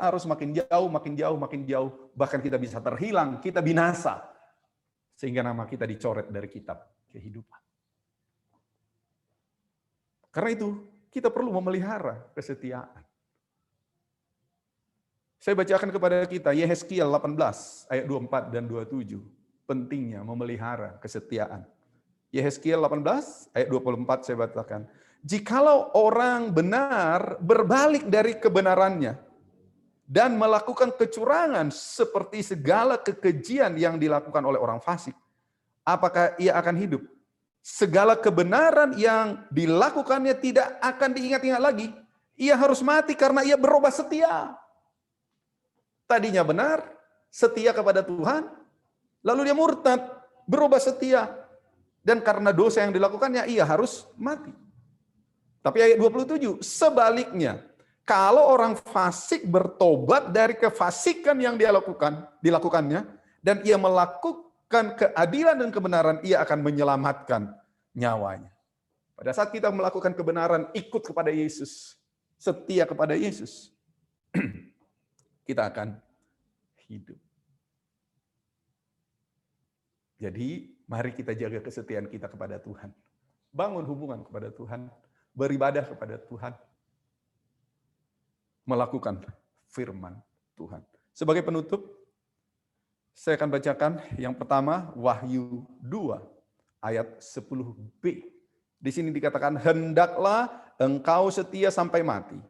arus makin jauh, makin jauh, makin jauh. Bahkan kita bisa terhilang, kita binasa. Sehingga nama kita dicoret dari kitab kehidupan. Karena itu, kita perlu memelihara kesetiaan. Saya bacakan kepada kita Yehezkiel 18 ayat 24 dan 27. Pentingnya memelihara kesetiaan. Yehezkiel 18 ayat 24 saya bacakan. Jikalau orang benar berbalik dari kebenarannya dan melakukan kecurangan seperti segala kekejian yang dilakukan oleh orang fasik, apakah ia akan hidup? Segala kebenaran yang dilakukannya tidak akan diingat-ingat lagi. Ia harus mati karena ia berubah setia. Tadinya benar, setia kepada Tuhan, lalu dia murtad, berubah setia. Dan karena dosa yang dilakukannya, ia harus mati. Tapi ayat 27, sebaliknya, kalau orang fasik bertobat dari kefasikan yang dia dilakukannya, dan ia melakukan keadilan dan kebenaran, ia akan menyelamatkan nyawanya. Pada saat kita melakukan kebenaran, ikut kepada Yesus, setia kepada Yesus, kita akan hidup. Jadi, mari kita jaga kesetiaan kita kepada Tuhan. Bangun hubungan kepada Tuhan, beribadah kepada Tuhan, melakukan firman Tuhan. Sebagai penutup, saya akan bacakan yang pertama, Wahyu 2, ayat 10b. Di sini dikatakan, hendaklah engkau setia sampai mati,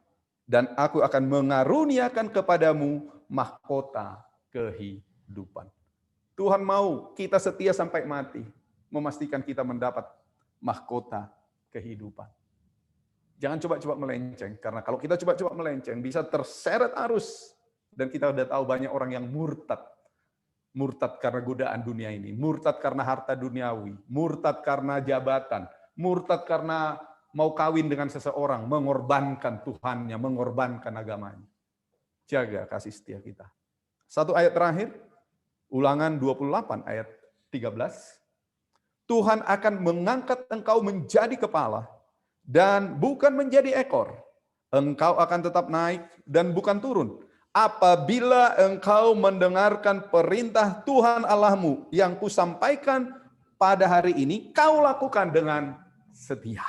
dan aku akan mengaruniakan kepadamu mahkota kehidupan. Tuhan mau kita setia sampai mati, memastikan kita mendapat mahkota kehidupan. Jangan coba-coba melenceng, karena kalau kita coba-coba melenceng, bisa terseret arus. Dan kita udah tahu banyak orang yang murtad. Murtad karena godaan dunia ini, murtad karena harta duniawi, murtad karena jabatan, murtad karena mau kawin dengan seseorang, mengorbankan Tuhannya, mengorbankan agamanya. Jaga kasih setia kita. Satu ayat terakhir, Ulangan 28 ayat 13. Tuhan akan mengangkat engkau menjadi kepala dan bukan menjadi ekor. Engkau akan tetap naik dan bukan turun. Apabila engkau mendengarkan perintah Tuhan Allahmu yang kusampaikan pada hari ini, kau lakukan dengan setia.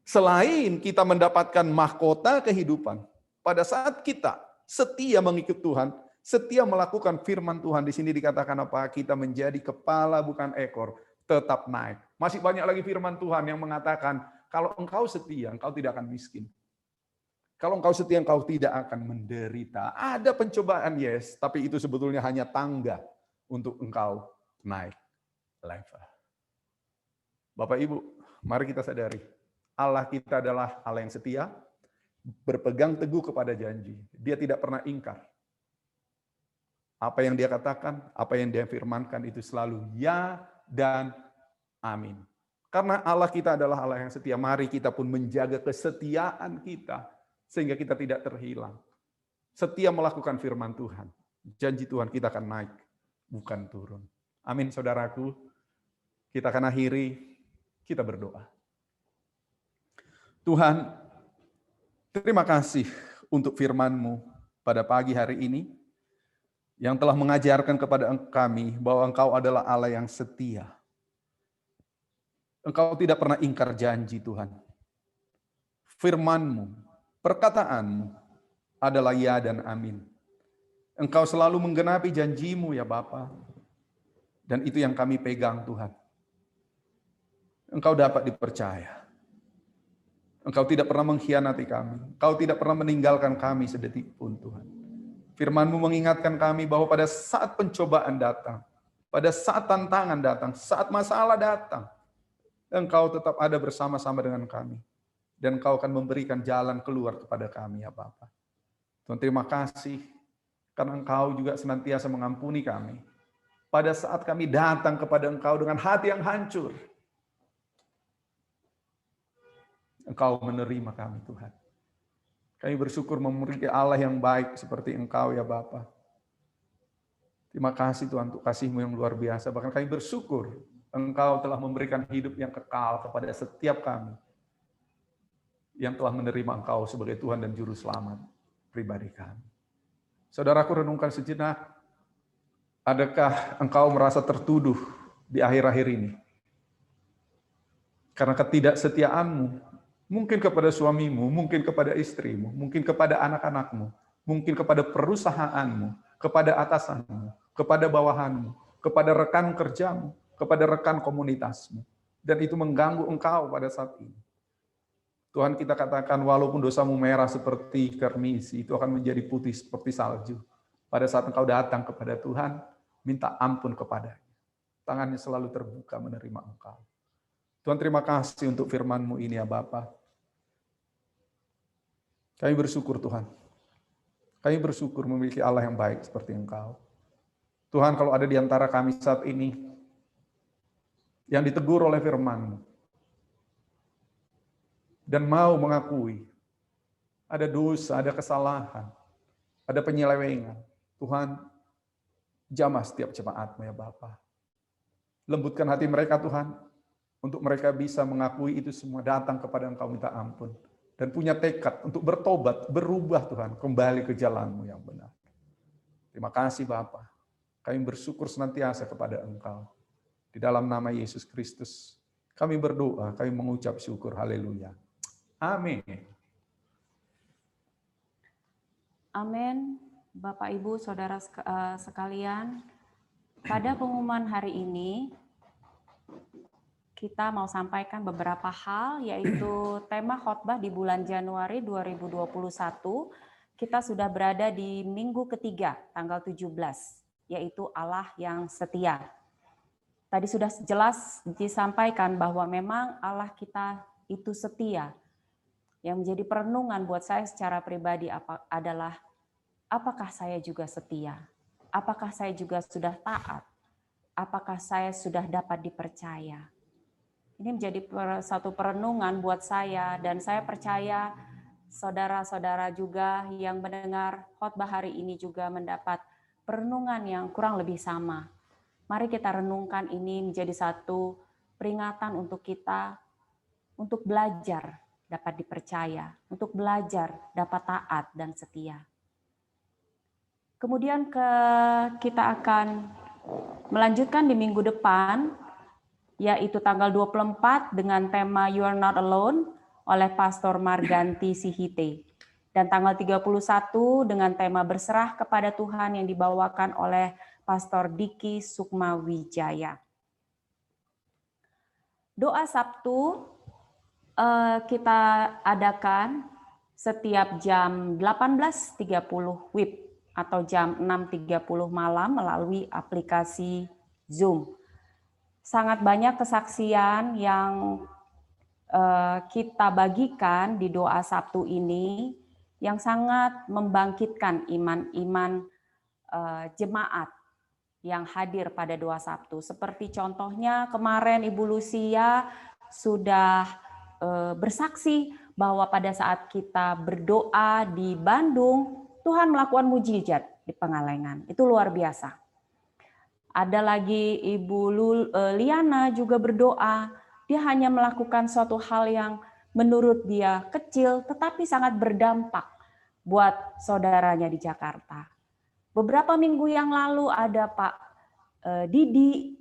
Selain kita mendapatkan mahkota kehidupan, pada saat kita setia mengikut Tuhan, setia melakukan firman Tuhan, di sini dikatakan apa? Kita menjadi kepala bukan ekor, tetap naik. Masih banyak lagi firman Tuhan yang mengatakan, kalau engkau setia, engkau tidak akan miskin. Kalau engkau setia, engkau tidak akan menderita. Ada pencobaan, yes, tapi itu sebetulnya hanya tangga untuk engkau naik level. Bapak Ibu, mari kita sadari, Allah kita adalah Allah yang setia, berpegang teguh kepada janji. Dia tidak pernah ingkar. Apa yang dia katakan, apa yang dia firmankan itu selalu ya dan amin. Karena Allah kita adalah Allah yang setia, mari kita pun menjaga kesetiaan kita sehingga kita tidak terhilang. Setia melakukan firman Tuhan. Janji Tuhan kita akan naik, bukan turun. Amin saudaraku. Kita akan akhiri, kita berdoa. Tuhan, terima kasih untuk firman-Mu pada pagi hari ini, yang telah mengajarkan kepada kami bahwa Engkau adalah Allah yang setia. Engkau tidak pernah ingkar janji, Tuhan. Firman-Mu, perkataan-Mu adalah ya dan amin. Engkau selalu menggenapi janji-Mu ya Bapa. Dan itu yang kami pegang, Tuhan. Engkau dapat dipercaya. Engkau tidak pernah mengkhianati kami. Engkau tidak pernah meninggalkan kami sedetik pun, Tuhan. Firman-Mu mengingatkan kami bahwa pada saat pencobaan datang, pada saat tantangan datang, saat masalah datang, Engkau tetap ada bersama-sama dengan kami. Dan Engkau akan memberikan jalan keluar kepada kami, ya Bapa. Tuhan, terima kasih karena Engkau juga senantiasa mengampuni kami. Pada saat kami datang kepada Engkau dengan hati yang hancur, Engkau menerima kami, Tuhan. Kami bersyukur memiliki Allah yang baik seperti Engkau ya Bapa. Terima kasih Tuhan untuk kasih-Mu yang luar biasa. Bahkan kami bersyukur Engkau telah memberikan hidup yang kekal kepada setiap kami yang telah menerima Engkau sebagai Tuhan dan Juru Selamat pribadi kami. Saudaraku, renungkan sejenak. Adakah engkau merasa tertuduh di akhir-akhir ini? Karena ketidaksetiaanmu, mungkin kepada suamimu, mungkin kepada istrimu, mungkin kepada anak-anakmu, mungkin kepada perusahaanmu, kepada atasanmu, kepada bawahanmu, kepada rekan kerjamu, kepada rekan komunitasmu. Dan itu mengganggu engkau pada saat ini. Tuhan, kita katakan walaupun dosamu merah seperti karmisi, itu akan menjadi putih seperti salju. Pada saat engkau datang kepada Tuhan, minta ampun kepadanya. Tangannya selalu terbuka menerima engkau. Tuhan, terima kasih untuk firman-Mu ini ya Bapa. Kami bersyukur Tuhan. Kami bersyukur memiliki Allah yang baik seperti Engkau. Tuhan, kalau ada di antara kami saat ini yang ditegur oleh firman-Mu, dan mau mengakui ada dosa, ada kesalahan, ada penyelewengan. Tuhan, jamah setiap jemaat-Mu ya Bapa. Lembutkan hati mereka Tuhan, untuk mereka bisa mengakui itu semua, datang kepada Engkau minta ampun, dan punya tekad untuk bertobat, berubah Tuhan, kembali ke jalan-Mu yang benar. Terima kasih Bapa. Kami bersyukur senantiasa kepada Engkau. Di dalam nama Yesus Kristus, kami berdoa, kami mengucap syukur. Haleluya. Amin.
Amin. Bapak, Ibu, Saudara sekalian, pada pengumuman hari ini, kita mau sampaikan beberapa hal, yaitu tema khotbah di bulan Januari 2021. Kita sudah berada di minggu ketiga, tanggal 17, yaitu Allah yang setia. Tadi sudah jelas disampaikan bahwa memang Allah kita itu setia. Yang menjadi perenungan buat saya secara pribadi adalah, apakah saya juga setia? Apakah saya juga sudah taat? Apakah saya sudah dapat dipercaya? Ini menjadi satu perenungan buat saya, dan saya percaya saudara-saudara juga yang mendengar khotbah hari ini juga mendapat perenungan yang kurang lebih sama. Mari kita renungkan ini menjadi satu peringatan untuk kita, untuk belajar dapat dipercaya, untuk belajar dapat taat dan setia. Kemudian kita akan melanjutkan di minggu depan, yaitu tanggal 24 dengan tema You Are Not Alone oleh Pastor Marganti Sihite. Dan tanggal 31 dengan tema Berserah kepada Tuhan yang dibawakan oleh Pastor Diki Sukmawijaya. Doa Sabtu kita adakan setiap jam 18.30 WIB atau jam 6.30 malam melalui aplikasi Zoom. Sangat banyak kesaksian yang kita bagikan di doa Sabtu ini yang sangat membangkitkan iman-iman jemaat yang hadir pada doa Sabtu. Seperti contohnya kemarin Ibu Lucia sudah bersaksi bahwa pada saat kita berdoa di Bandung, Tuhan melakukan mujizat di Pengalengan. Itu luar biasa. Ada lagi Ibu Liana juga berdoa, dia hanya melakukan suatu hal yang menurut dia kecil, tetapi sangat berdampak buat saudaranya di Jakarta. Beberapa minggu yang lalu ada Pak Didi,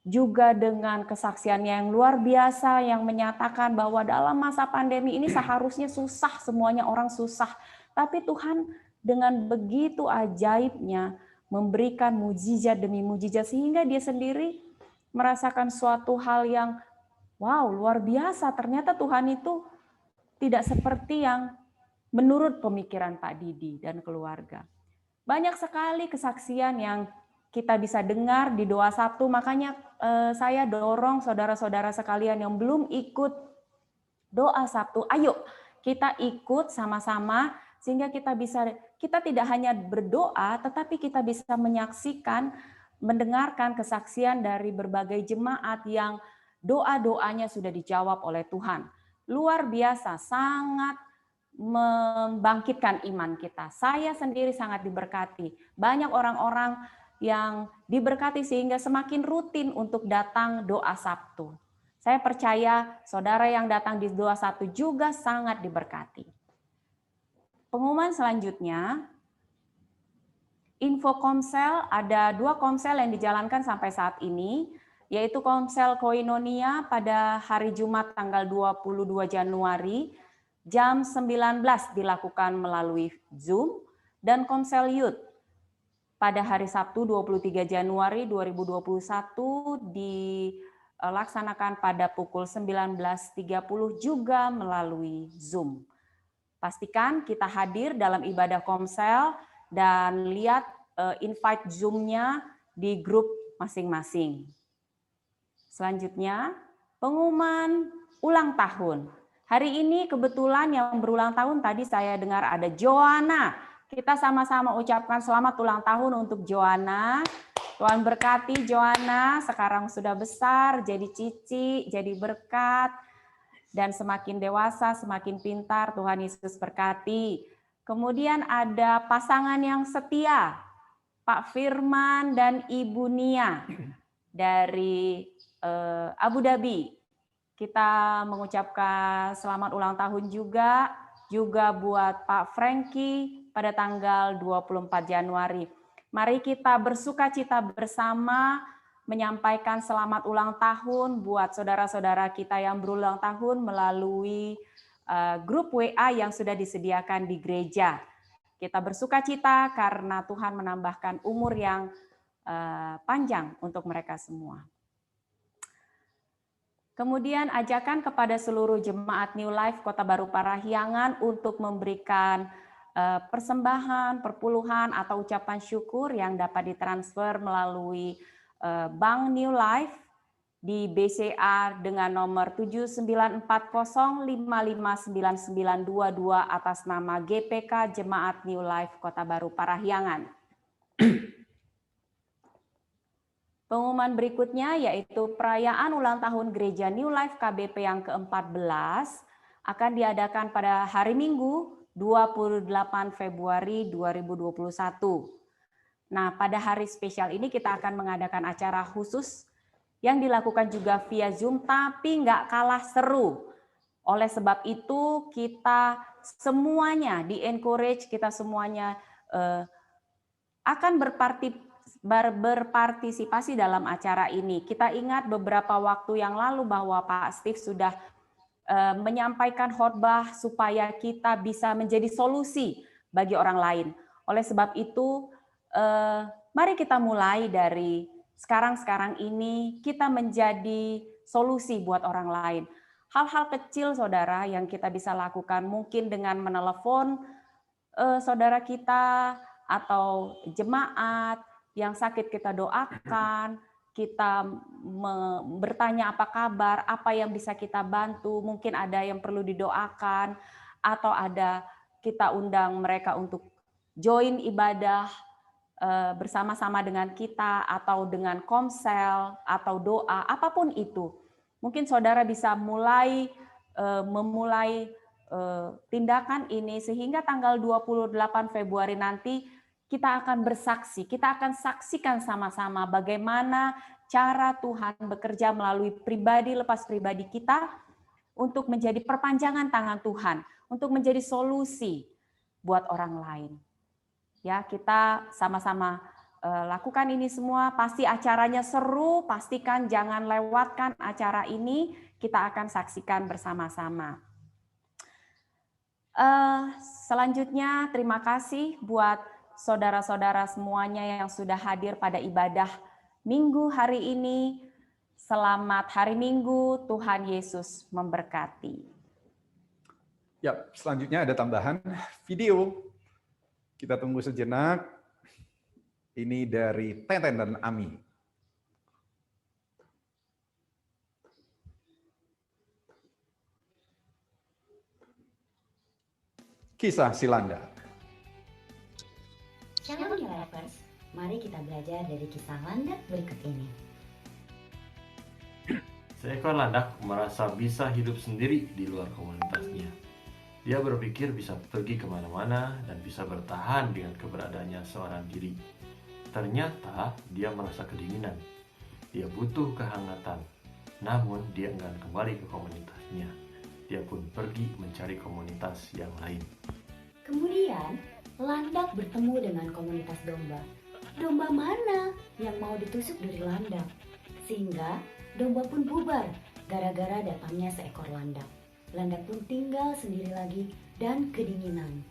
juga dengan kesaksiannya yang luar biasa yang menyatakan bahwa dalam masa pandemi ini seharusnya susah, semuanya orang susah. Tapi Tuhan dengan begitu ajaibnya memberikan mujizat demi mujizat sehingga dia sendiri merasakan suatu hal yang wow, luar biasa. Ternyata Tuhan itu tidak seperti yang menurut pemikiran Pak Didi dan keluarga. Banyak sekali kesaksian yang kita bisa dengar di doa Sabtu, makanya saya dorong saudara-saudara sekalian yang belum ikut doa Sabtu, ayo kita ikut sama-sama sehingga kita tidak hanya berdoa, tetapi kita bisa menyaksikan, mendengarkan kesaksian dari berbagai jemaat yang doa-doanya sudah dijawab oleh Tuhan. Luar biasa, sangat membangkitkan iman kita. Saya sendiri sangat diberkati. Banyak orang-orang yang diberkati sehingga semakin rutin untuk datang doa Sabtu. Saya percaya saudara yang datang di doa Sabtu juga sangat diberkati. Pengumuman selanjutnya, info komsel, ada 2 komsel yang dijalankan sampai saat ini, yaitu komsel Koinonia pada hari Jumat tanggal 22 Januari, jam 19 dilakukan melalui Zoom, dan komsel Youth pada hari Sabtu 23 Januari 2021 dilaksanakan pada pukul 19.30 juga melalui Zoom. Pastikan kita hadir dalam ibadah komsel dan lihat invite Zoom-nya di grup masing-masing. Selanjutnya, pengumuman ulang tahun. Hari ini kebetulan yang berulang tahun tadi saya dengar ada Joanna. Kita sama-sama ucapkan selamat ulang tahun untuk Joanna. Tuhan berkati Joanna, sekarang sudah besar, jadi cici, jadi berkat, dan semakin dewasa, semakin pintar. Tuhan Yesus berkati. Kemudian ada pasangan yang setia, Pak Firman dan Ibu Nia dari Abu Dhabi. Kita mengucapkan selamat ulang tahun juga buat Pak Frankie pada tanggal 24 Januari. Mari kita bersukacita bersama menyampaikan selamat ulang tahun buat saudara-saudara kita yang berulang tahun melalui grup WA yang sudah disediakan di gereja. Kita bersukacita karena Tuhan menambahkan umur yang panjang untuk mereka semua. Kemudian ajakan kepada seluruh jemaat New Life Kota Baru Parahyangan untuk memberikan persembahan, perpuluhan atau ucapan syukur yang dapat ditransfer melalui Bank New Life di BCA dengan nomor 7940559922 atas nama GPK Jemaat New Life Kota Baru Parahyangan. Pengumuman berikutnya yaitu perayaan ulang tahun Gereja New Life KBP yang ke-14 akan diadakan pada hari Minggu 28 Februari 2021. Nah, pada hari spesial ini kita akan mengadakan acara khusus yang dilakukan juga via Zoom, tapi nggak kalah seru. Oleh sebab itu kita semuanya di-encourage, kita semuanya akan berpartisipasi dalam acara ini. Kita ingat beberapa waktu yang lalu bahwa Pak Steve sudah menyampaikan khotbah supaya kita bisa menjadi solusi bagi orang lain. Oleh sebab itu, mari kita mulai dari sekarang ini kita menjadi solusi buat orang lain. Hal-hal kecil saudara yang kita bisa lakukan mungkin dengan menelepon saudara kita atau jemaat yang sakit kita doakan, kita bertanya apa kabar, apa yang bisa kita bantu, mungkin ada yang perlu didoakan, atau ada kita undang mereka untuk join ibadah bersama-sama dengan kita, atau dengan komsel, atau doa, apapun itu. Mungkin saudara bisa memulai tindakan ini sehingga tanggal 28 Februari nanti kita akan bersaksi, kita akan saksikan sama-sama bagaimana cara Tuhan bekerja melalui pribadi lepas pribadi kita untuk menjadi perpanjangan tangan Tuhan, untuk menjadi solusi buat orang lain. Ya, kita sama-sama lakukan ini semua, pasti acaranya seru, pastikan jangan lewatkan acara ini, kita akan saksikan bersama-sama. Selanjutnya, terima kasih buat saudara-saudara semuanya yang sudah hadir pada ibadah Minggu hari ini. Selamat hari Minggu, Tuhan Yesus memberkati.
Ya, selanjutnya ada tambahan video. Kita tunggu sejenak. Ini dari Teten dan Ami. Kisah si landak.
Shalom New Lifers, mari kita belajar dari kisah landak berikut ini.
Seekor landak merasa bisa hidup sendiri di luar komunitasnya. Dia berpikir bisa pergi kemana-mana dan bisa bertahan dengan keberadaannya seorang diri. Ternyata dia merasa kedinginan. Dia butuh kehangatan. Namun dia enggan kembali ke komunitasnya. Dia pun pergi mencari komunitas yang lain.
Kemudian, landak bertemu dengan komunitas domba. Domba mana yang mau ditusuk dari landak? Sehingga domba pun bubar gara-gara datangnya seekor landak. Landak pun tinggal sendiri lagi dan kedinginan.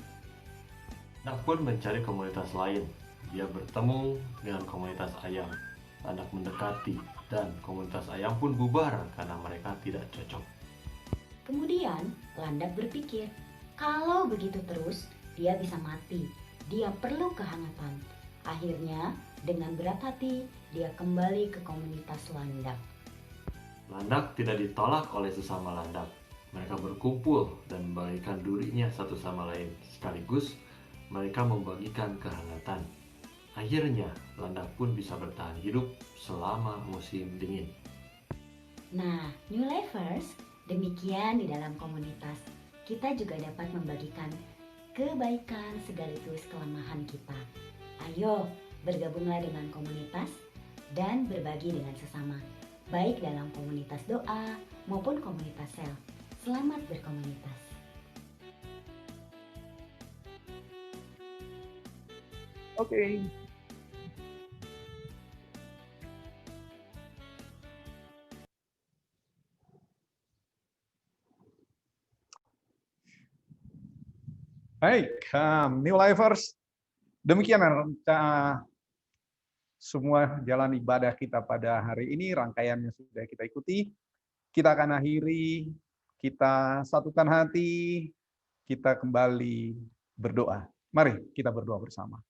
Landak pun mencari komunitas lain. Dia bertemu dengan komunitas ayam. Landak mendekati dan komunitas ayam pun bubar karena mereka tidak cocok.
Kemudian, landak berpikir, kalau begitu terus, dia bisa mati. Dia perlu kehangatan. Akhirnya, dengan berat hati, dia kembali ke komunitas landak.
Landak tidak ditolak oleh sesama landak. Mereka berkumpul dan membagikan durinya satu sama lain. Sekaligus, mereka membagikan kehangatan. Akhirnya, landak pun bisa bertahan hidup selama musim dingin.
Nah, New Lifers, demikian di dalam komunitas. Kita juga dapat membagikan kebaikan sekaligus kelemahan kita. Ayo, bergabunglah dengan komunitas dan berbagi dengan sesama, baik dalam komunitas doa maupun komunitas sel. Selamat berkomunitas.
Oke. Baik, New Lifers, demikian semua jalan ibadah kita pada hari ini, rangkaiannya sudah kita ikuti. Kita akan akhiri, kita satukan hati, kita kembali berdoa. Mari kita berdoa bersama.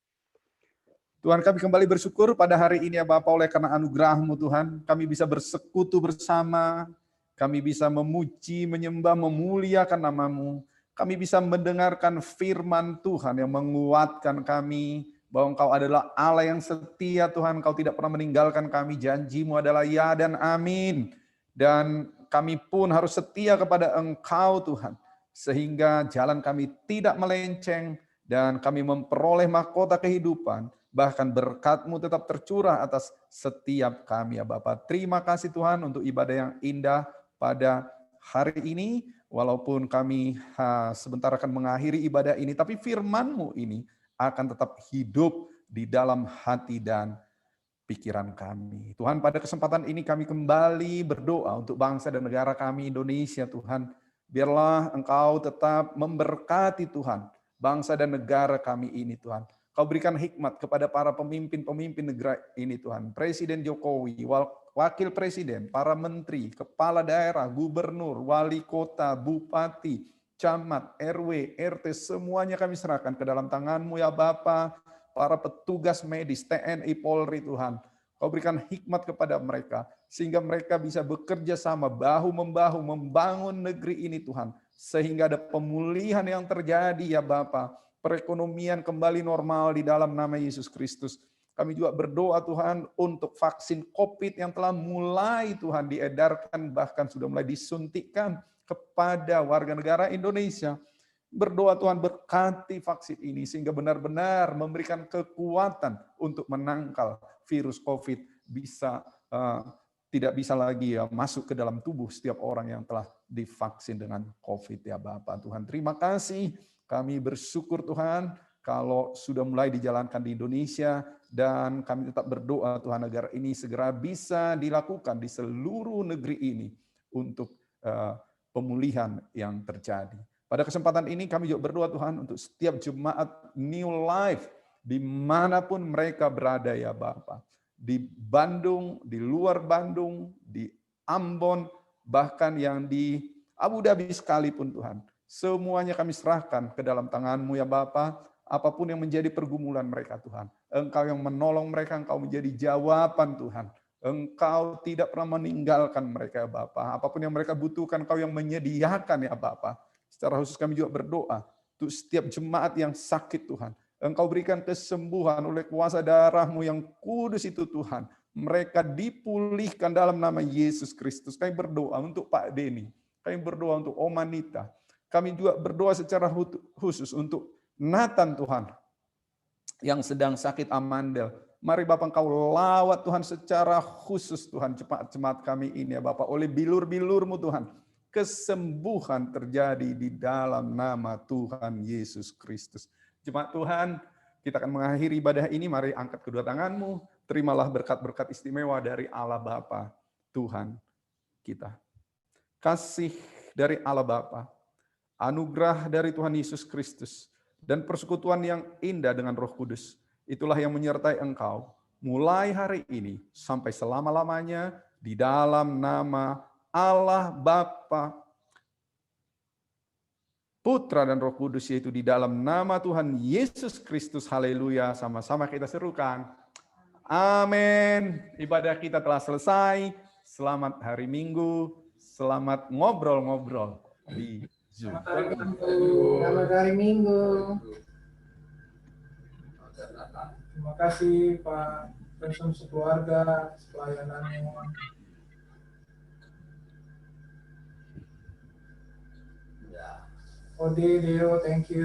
Tuhan, kami kembali bersyukur pada hari ini ya Bapa, oleh karena anugerah-Mu Tuhan, kami bisa bersekutu bersama, kami bisa memuji, menyembah, memuliakan nama-Mu. Kami bisa mendengarkan firman Tuhan yang menguatkan kami, bahwa Engkau adalah Allah yang setia Tuhan, Engkau tidak pernah meninggalkan kami, janji-Mu adalah ya dan amin. Dan kami pun harus setia kepada Engkau Tuhan, sehingga jalan kami tidak melenceng, dan kami memperoleh mahkota kehidupan, bahkan berkat-Mu tetap tercurah atas setiap kami ya Bapa. Terima kasih Tuhan untuk ibadah yang indah pada hari ini. Walaupun kami sebentar akan mengakhiri ibadah ini, tapi firman-Mu ini akan tetap hidup di dalam hati dan pikiran kami. Tuhan, pada kesempatan ini kami kembali berdoa untuk bangsa dan negara kami Indonesia Tuhan. Biarlah Engkau tetap memberkati Tuhan, bangsa dan negara kami ini Tuhan. Kau berikan hikmat kepada para pemimpin-pemimpin negara ini Tuhan. Presiden Jokowi, Wakil Presiden, para menteri, kepala daerah, gubernur, wali kota, bupati, camat, RW, RT, semuanya kami serahkan ke dalam tangan-Mu ya Bapa. Para petugas medis, TNI, Polri Tuhan. Kau berikan hikmat kepada mereka, sehingga mereka bisa bekerja sama, bahu-membahu, membangun negeri ini Tuhan. Sehingga ada pemulihan yang terjadi ya Bapa. Perekonomian kembali normal di dalam nama Yesus Kristus. Kami juga berdoa Tuhan untuk vaksin COVID yang telah mulai Tuhan diedarkan, bahkan sudah mulai disuntikkan kepada warga negara Indonesia. Berdoa Tuhan berkati vaksin ini sehingga benar-benar memberikan kekuatan untuk menangkal virus COVID tidak bisa lagi masuk ke dalam tubuh setiap orang yang telah divaksin dengan COVID ya Bapak. Tuhan, terima kasih. Kami bersyukur Tuhan kalau sudah mulai dijalankan di Indonesia, dan kami tetap berdoa Tuhan agar ini segera bisa dilakukan di seluruh negeri ini untuk pemulihan yang terjadi. Pada kesempatan ini kami juga berdoa Tuhan untuk setiap jemaat New Life dimanapun mereka berada ya Bapak. Di Bandung, di luar Bandung, di Ambon, bahkan yang di Abu Dhabi sekalipun Tuhan. Semuanya kami serahkan ke dalam tangan-Mu ya Bapa. Apapun yang menjadi pergumulan mereka Tuhan. Engkau yang menolong mereka, Engkau menjadi jawaban Tuhan. Engkau tidak pernah meninggalkan mereka ya Bapa. Apapun yang mereka butuhkan, Engkau yang menyediakan ya Bapa. Secara khusus kami juga berdoa Untuk setiap jemaat yang sakit Tuhan, Engkau berikan kesembuhan oleh kuasa darah-Mu yang kudus itu Tuhan. Mereka dipulihkan dalam nama Yesus Kristus. Kami berdoa untuk Pak Denny. Kami berdoa untuk Om Anita. Kami juga berdoa secara khusus untuk Nathan Tuhan, yang sedang sakit amandel. Mari Bapak Engkau lawat Tuhan secara khusus Tuhan jemaat kami ini ya Bapak. Oleh bilur-bilur-Mu Tuhan, kesembuhan terjadi di dalam nama Tuhan Yesus Kristus. Jemaat Tuhan, kita akan mengakhiri ibadah ini. Mari angkat kedua tanganmu. Terimalah berkat-berkat istimewa dari Allah Bapa Tuhan kita. Kasih dari Allah Bapa, anugerah dari Tuhan Yesus Kristus, dan persekutuan yang indah dengan Roh Kudus, itulah yang menyertai engkau mulai hari ini sampai selama-lamanya di dalam nama Allah Bapa, Putra dan Roh Kudus, yaitu di dalam nama Tuhan Yesus Kristus. Haleluya. Sama-sama kita serukan. Amin. Ibadah kita telah selesai. Selamat hari Minggu. Selamat ngobrol-ngobrol di Zoom.
Selamat hari Minggu. Terima kasih Pak Presum sekeluarga pelayanannya. Ode, Deo, thank you.